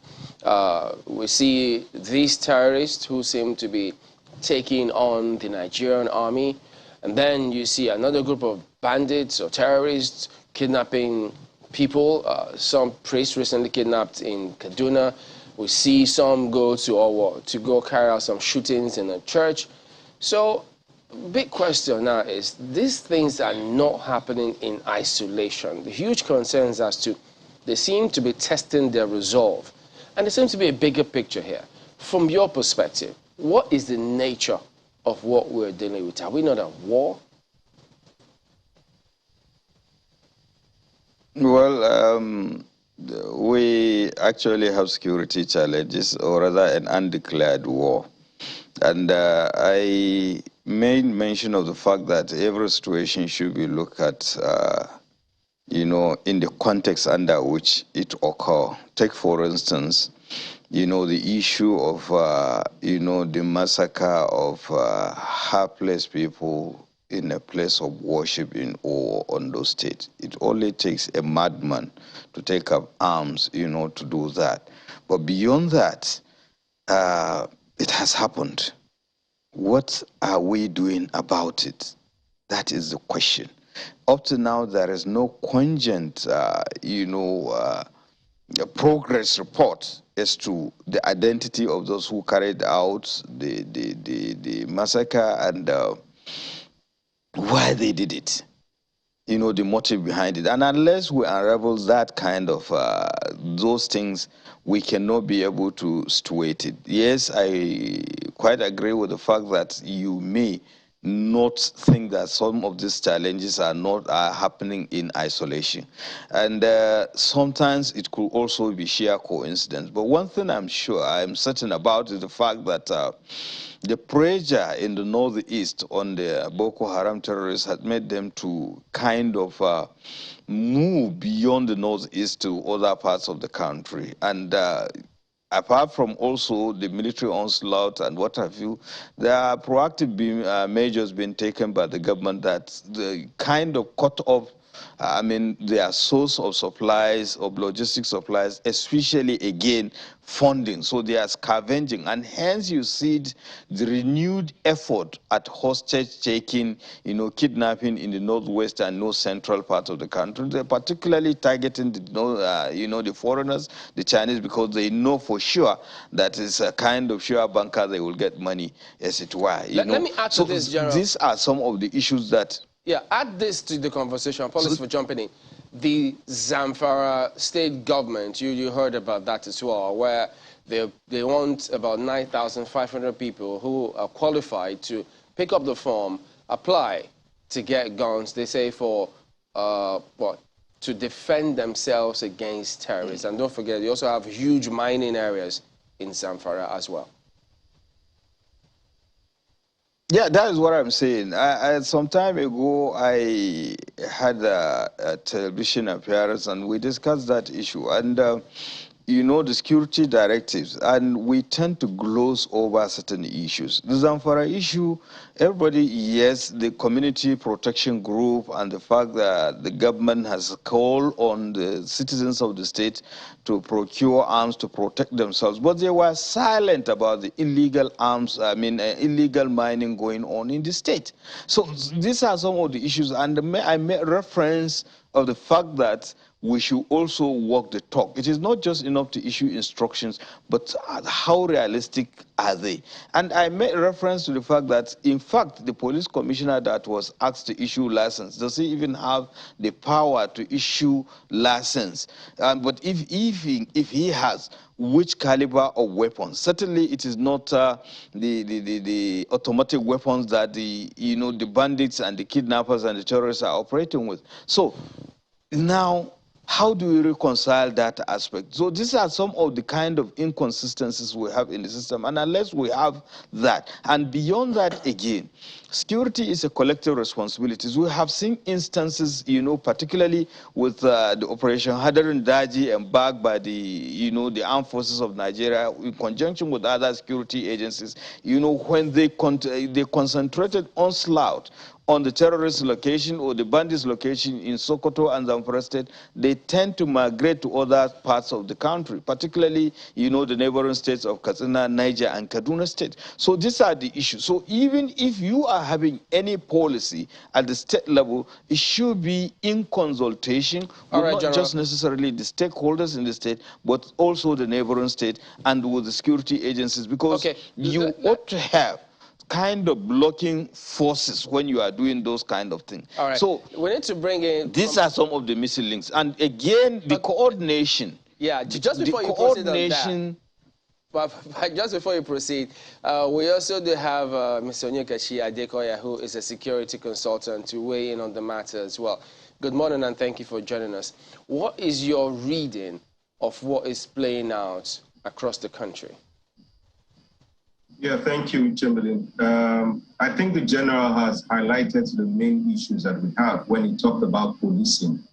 We see these terrorists who seem to be taking on the Nigerian army, and then you see another group of bandits or terrorists kidnapping people. Some priests recently kidnapped in Kaduna. We see some go to go carry out some shootings in a church. So, big question now is, these things are not happening in isolation. The huge concerns as to, they seem to be testing their resolve. And there seems to be a bigger picture here. From your perspective, what is the nature of what we're dealing with? Are we not at war? Well, we actually have security challenges, or rather an undeclared war. And I made mention of the fact that every situation should be looked at, in the context under which it occurs. Take, for instance, the issue of, the massacre of helpless people in a place of worship in Ondo State. It only takes a madman to take up arms, to do that. But beyond that, it has happened. What are we doing about it? That is the question. Up to now, there is no cogent, progress report as to the identity of those who carried out the massacre and why they did it. The motive behind it. And unless we unravel that kind of, those things, we cannot be able to situate it. Yes, I quite agree with the fact that you may not think that some of these challenges are happening in isolation. And sometimes it could also be sheer coincidence. But one thing I'm certain about is the fact that the pressure in the northeast on the Boko Haram terrorists had made them to kind of move beyond the northeast to other parts of the country. And apart from also the military onslaught and what have you, there are proactive measures being taken by the government that kind of cut off I mean, their source of supplies, of logistic supplies, especially, again, funding. So they are scavenging, and hence you see the renewed effort at hostage-taking, kidnapping in the northwest and north central part of the country. They're particularly targeting the foreigners, the Chinese, because they know for sure that it's a kind of sure banker they will get money, as it were. Let me add to this, General. These are some of the issues that... Yeah, add this to the conversation. Apologies for jumping in. The Zamfara state government, you heard about that as well, where they want about 9,500 people who are qualified to pick up the form, apply to get guns, they say for, to defend themselves against terrorists. And don't forget, they also have huge mining areas in Zamfara as well. Yeah, that is what I'm saying. Some time ago, I had a television appearance, and we discussed that issue. And, the security directives, and we tend to gloss over certain issues. The Zamfara issue, everybody, yes, the community protection group and the fact that the government has called on the citizens of the state to procure arms to protect themselves, but they were silent about the illegal arms, illegal mining going on in the state. So these are some of the issues, and I made reference of the fact that we should also walk the talk. It is not just enough to issue instructions, but how realistic are they? And I made reference to the fact that, in fact, the police commissioner that was asked to issue license, does he even have the power to issue license? But if he has, which caliber of weapons? Certainly, it is not the automatic weapons that the bandits and the kidnappers and the terrorists are operating with. So now, how do we reconcile that aspect? So these are some of the kind of inconsistencies we have in the system. And unless we have that, and beyond that, again, security is a collective responsibility. We have seen instances, particularly with the Operation Hadarin Daji embarked by the armed forces of Nigeria in conjunction with other security agencies, when they concentrated onslaught on the terrorist location or the bandits location in Sokoto and Zamfara State, they tend to migrate to other parts of the country, particularly, the neighboring states of Katsina, Niger, and Kaduna State. So these are the issues. So even if you are having any policy at the state level, it should be in consultation with not just necessarily the stakeholders in the state, but also the neighboring state and with the security agencies, because you ought to have kind of blocking forces when you are doing those kind of things. All right. So we need to bring in... These are some of the missing links. And again, the coordination. Yeah, just before you proceed on that. But just before you proceed, we also do have Mr. Onyekachi Adekoya, who is a security consultant, to weigh in on the matter as well. Good morning and thank you for joining us. What is your reading of what is playing out across the country? Yeah, thank you, Chamberlain. I think the General has highlighted the main issues that we have when he talked about policing.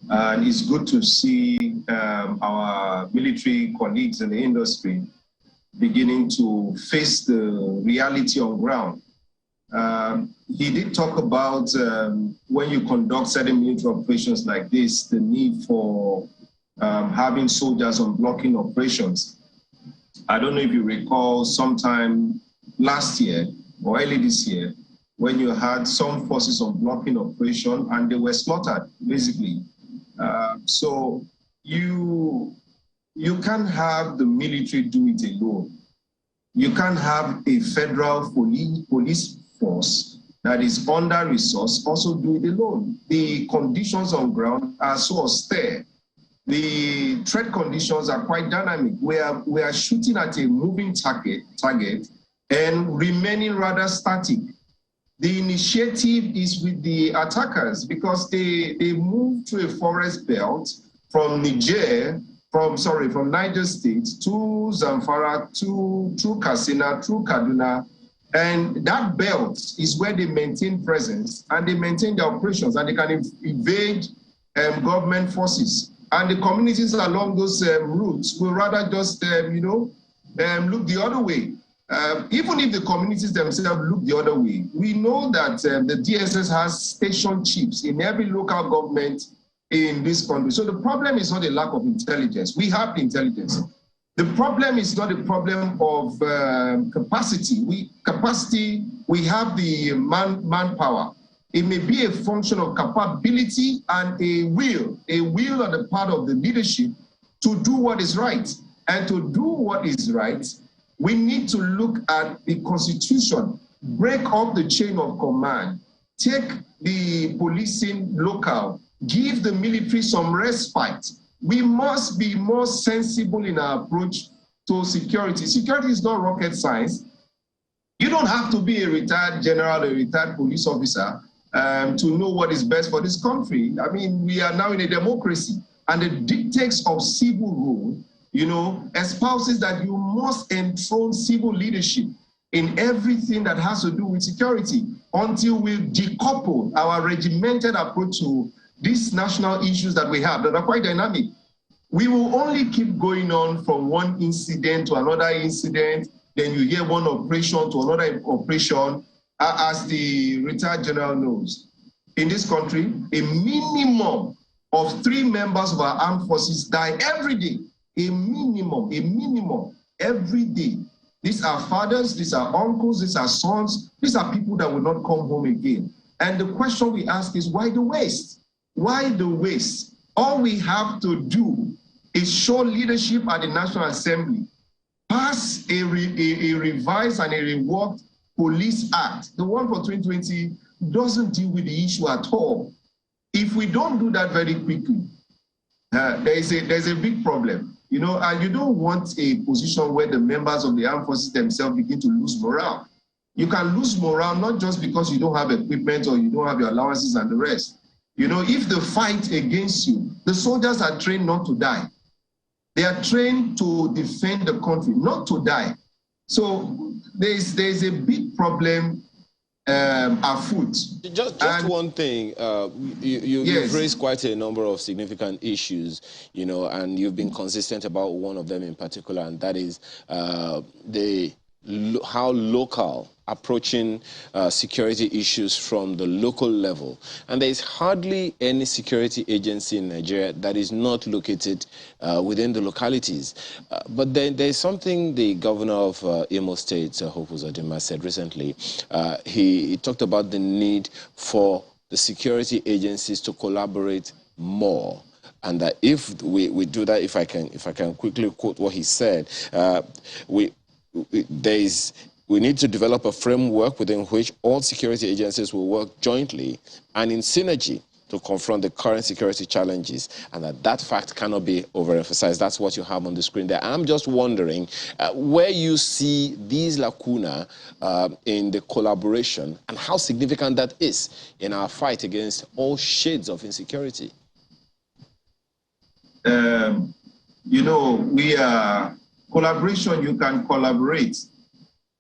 And it's good to see our military colleagues in the industry beginning to face the reality on ground. He did talk about when you conduct certain military operations like this, the need for having soldiers on blocking operations. I don't know if you recall sometime last year or early this year, when you had some forces on blocking operation and they were slaughtered, basically. So you can't have the military do it alone. You can't have a federal police force that is under-resourced also do it alone. The conditions on ground are so austere. The threat conditions are quite dynamic. We are shooting at a moving target and remaining rather static. The initiative is with the attackers because they move to a forest belt from Niger, from Niger State to Zamfara, through Katsina, through Kaduna. And that belt is where they maintain presence and they maintain their operations and they can evade government forces. And the communities along those routes will rather just, look the other way. even if the communities themselves look the other way, we know that the DSS has station chiefs in every local government in this country. So the problem is not a lack of intelligence. We have the intelligence. The problem is not a problem of capacity. We have the manpower. It may be a function of capability and a will on the part of the leadership to do what is right. And to do what is right, we need to look at the Constitution, break up the chain of command, take the policing local, give the military some respite. We must be more sensible in our approach to security. Security is not rocket science. You don't have to be a retired general, a retired police officer to know what is best for this country. I mean, we are now in a democracy, and the dictates of civil rule, espouses that you must enthrone civil leadership in everything that has to do with security until we decouple our regimented approach to these national issues that we have that are quite dynamic. We will only keep going on from one incident to another incident, then you hear one operation to another operation, as the retired general knows. In this country, a minimum of 3 members of our armed forces die every day. A minimum every day. These are fathers, these are uncles, these are sons, these are people that will not come home again. And the question we ask is, why the waste? Why the waste? All we have to do is show leadership at the National Assembly, pass a revised and a reworked Police Act. The one for 2020 doesn't deal with the issue at all. If we don't do that very quickly, there's a big problem, and you don't want a position where the members of the armed forces themselves begin to lose morale. You can lose morale not just because you don't have equipment or you don't have your allowances and the rest. If the fight against you, the soldiers are trained not to die. They are trained to defend the country, not to die. So there's a big problem afoot. Just one thing, you've raised quite a number of significant issues, and you've been consistent about one of them in particular, and that is how local approaching security issues from the local level. And there is hardly any security agency in Nigeria that is not located within the localities. But then there is something the governor of Imo State, Hope Uzodinma, said recently. He talked about the need for the security agencies to collaborate more. And that if we do that, if I can quickly quote what he said, we need to develop a framework within which all security agencies will work jointly and in synergy to confront the current security challenges, and that fact cannot be overemphasized. That's what you have on the screen there. I'm just wondering where you see these lacuna in the collaboration and how significant that is in our fight against all shades of insecurity. We are collaboration, you can collaborate.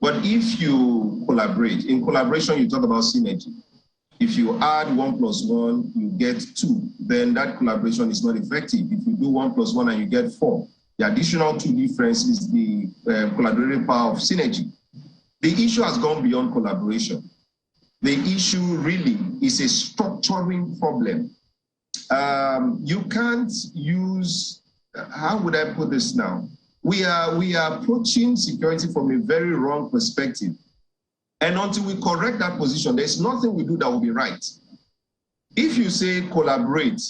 But if you collaborate, in collaboration, you talk about synergy. If you add 1 + 1, you get 2, then that collaboration is not effective. If you do 1 + 1 and you get 4, the additional 2 difference is the collaborative power of synergy. The issue has gone beyond collaboration. The issue really is a structuring problem. You can't use, how would I put this now? We are approaching security from a very wrong perspective. And until we correct that position, there's nothing we do that will be right. If you say collaborate,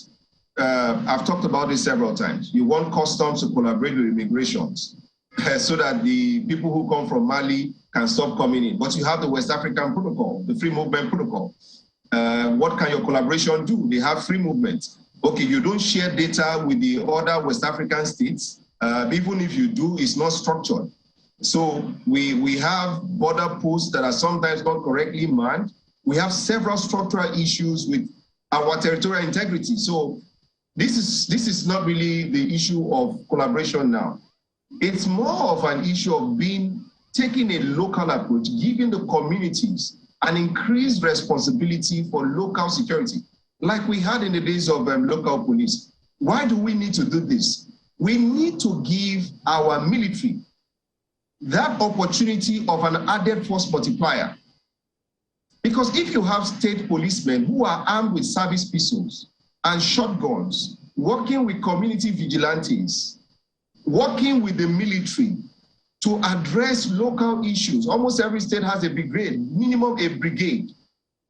I've talked about this several times. You want customs to collaborate with immigrations so that the people who come from Mali can stop coming in. But you have the West African Protocol, the Free Movement Protocol. What can your collaboration do? They have free movement. Okay, you don't share data with the other West African states. Even if you do, it's not structured. So we have border posts that are sometimes not correctly manned. We have several structural issues with our territorial integrity. So this is not really the issue of collaboration now. It's more of an issue of taking a local approach, giving the communities an increased responsibility for local security, like we had in the days of local police. Why do we need to do this? We need to give our military that opportunity of an added force multiplier. Because if you have state policemen who are armed with service pistols and shotguns, working with community vigilantes, working with the military to address local issues, almost every state has a brigade, minimum a brigade,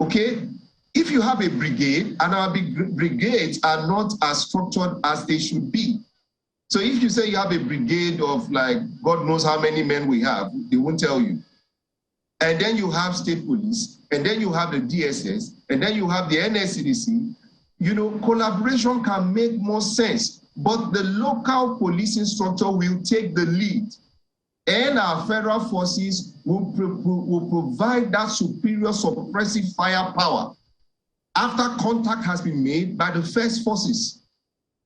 okay? If you have a brigade, and our brigades are not as structured as they should be. So if you say you have a brigade of like, God knows how many men we have, they won't tell you. And then you have state police, and then you have the DSS, and then you have the NSCDC, you know, collaboration can make more sense, but the local policing structure will take the lead. And our federal forces will provide that superior suppressive firepower after contact has been made by the first forces.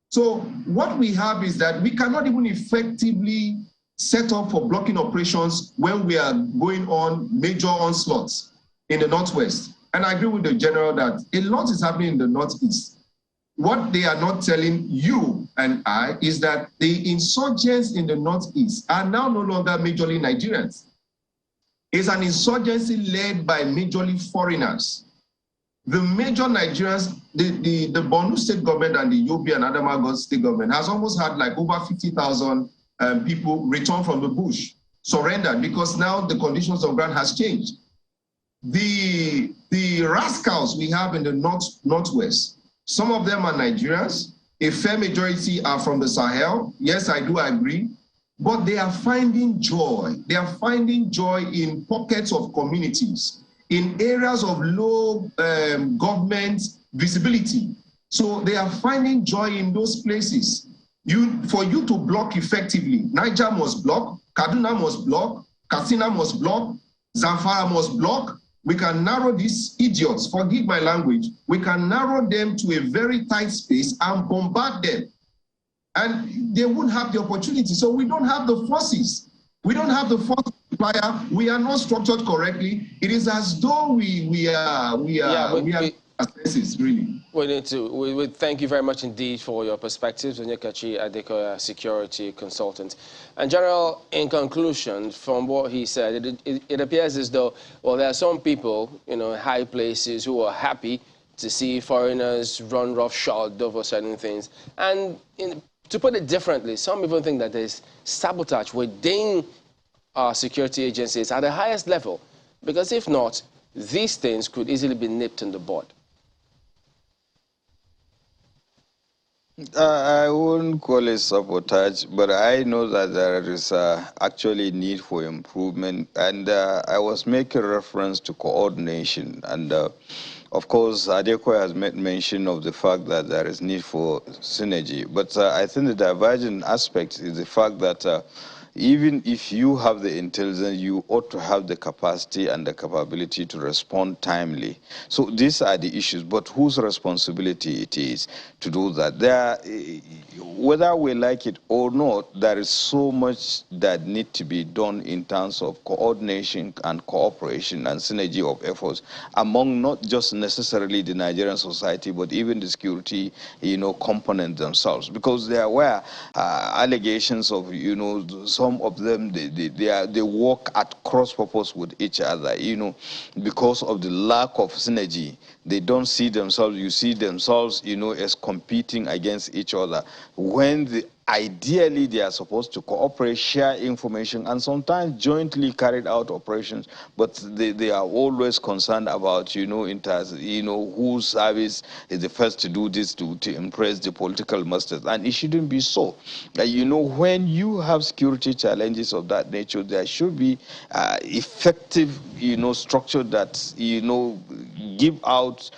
So what we have is that we cannot even effectively set up for blocking operations when we are going on major onslaughts in the Northwest. And I agree with the general that a lot is happening in the Northeast. What they are not telling you and I is that the insurgents in the Northeast are now no longer majorly Nigerians. It's an insurgency led by majorly foreigners. The major Nigerians, the Borno state government and the Yobe and Adamawa state government has almost had like over 50,000 people return from the bush, surrendered, because now the conditions of ground has changed. The rascals we have in the Northwest, some of them are Nigerians, a fair majority are from the Sahel. Yes, I do agree, but they are finding joy. They are finding joy in pockets of communities, in areas of low government visibility. So they are finding joy in those places. For you to block effectively, Niger must block, Kaduna must block, Katsina must block, Zamfara must block. We can narrow these idiots, forgive my language, we can narrow them to a very tight space and bombard them. And they won't have the opportunity. So we don't have the forces. We don't have the force multiplier. We are not structured correctly. It is as though we are assesses, really. We thank you very much indeed for your perspectives, Onyekachi Adekoya, security consultant. And General, in conclusion, from what he said, it appears as though, well, there are some people, you know, in high places who are happy to see foreigners run roughshod over certain things. And to put it differently, some even think that there's sabotage within our security agencies at the highest level, because if not, these things could easily be nipped in the bud. I wouldn't call it sabotage, but I know that there is actually need for improvement. And I was making reference to coordination. And of course, Adekoya has made mention of the fact that there is need for synergy. But I think the divergent aspect is the fact that even if you have the intelligence, you ought to have the capacity and the capability to respond timely. So these are the issues, but whose responsibility it is to do that? Whether we like it or not, there is so much that needs to be done in terms of coordination and cooperation and synergy of efforts among not just necessarily the Nigerian society, but even the security, component themselves, because there were allegations of, some of them, they work at cross purpose with each other, because of the lack of synergy. They don't see themselves, you see themselves, as competing against each other, when ideally they are supposed to cooperate, share information, and sometimes jointly carried out operations, but they are always concerned about, whose service is the first to do this to impress the political masters, and it shouldn't be so. When you have security challenges of that nature, there should be effective, structure that, give out,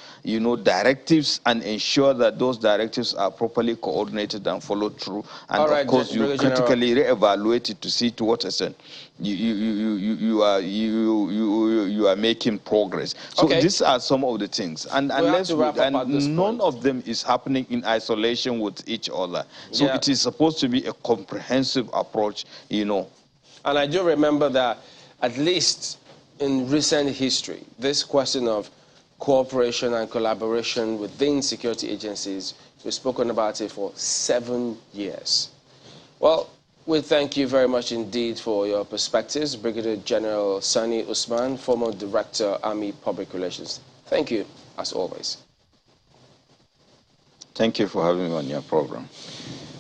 directives and ensure that those directives are properly coordinated and followed through. And of course, you critically reevaluate it to see to what extent you are making progress. So these are some of the things, and none of them is happening in isolation with each other. So it is supposed to be a comprehensive approach, And I do remember that at least in recent history, this question of cooperation and collaboration within security agencies, we've spoken about it for 7 years. Well, We thank you very much indeed for your perspectives. Brigadier General Sani Usman, former Director, Army Public Relations. Thank you, as always. Thank you for having me on your program.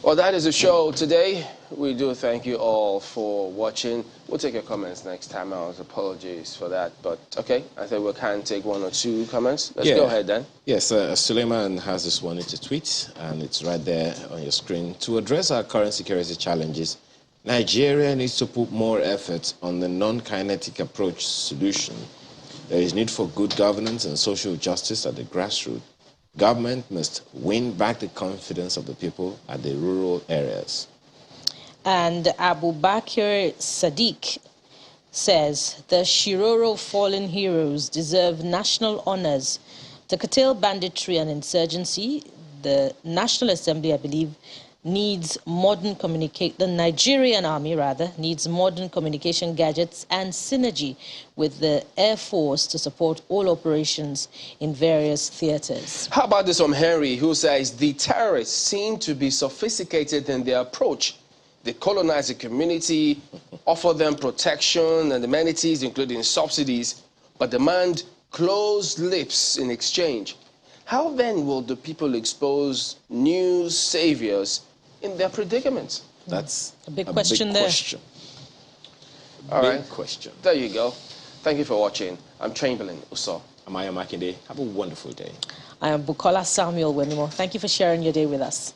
Well, that is the show today. We do thank you all for watching. We'll take your comments next time out. Apologies for that. But, okay, I think we can take one or two comments. Let's go ahead, then. Yes, Suleiman has this one. It's a tweet, and it's right there on your screen. To address our current security challenges, Nigeria needs to put more effort on the non-kinetic approach solution. There is need for good governance and social justice at the grassroots. Government must win back the confidence of the people at the rural areas. And Abu Bakr Sadiq says, the Shiroro fallen heroes deserve national honors. To curtail banditry and insurgency, the National Assembly, I believe, needs modern the Nigerian army, rather, needs modern communication gadgets and synergy with the Air Force to support all operations in various theaters. How about this from Henry, who says, the terrorists seem to be sophisticated in their approach. They colonize the community, offer them protection and amenities, including subsidies, but demand closed lips in exchange. How then will the people expose new saviors in their predicaments? That's a big question there. All right. Big question. There you go. Thank you for watching. I'm Chamberlain Uso. I'm Aya Makinde. Have a wonderful day. I am Bukola Samuel Wenimo. Thank you for sharing your day with us.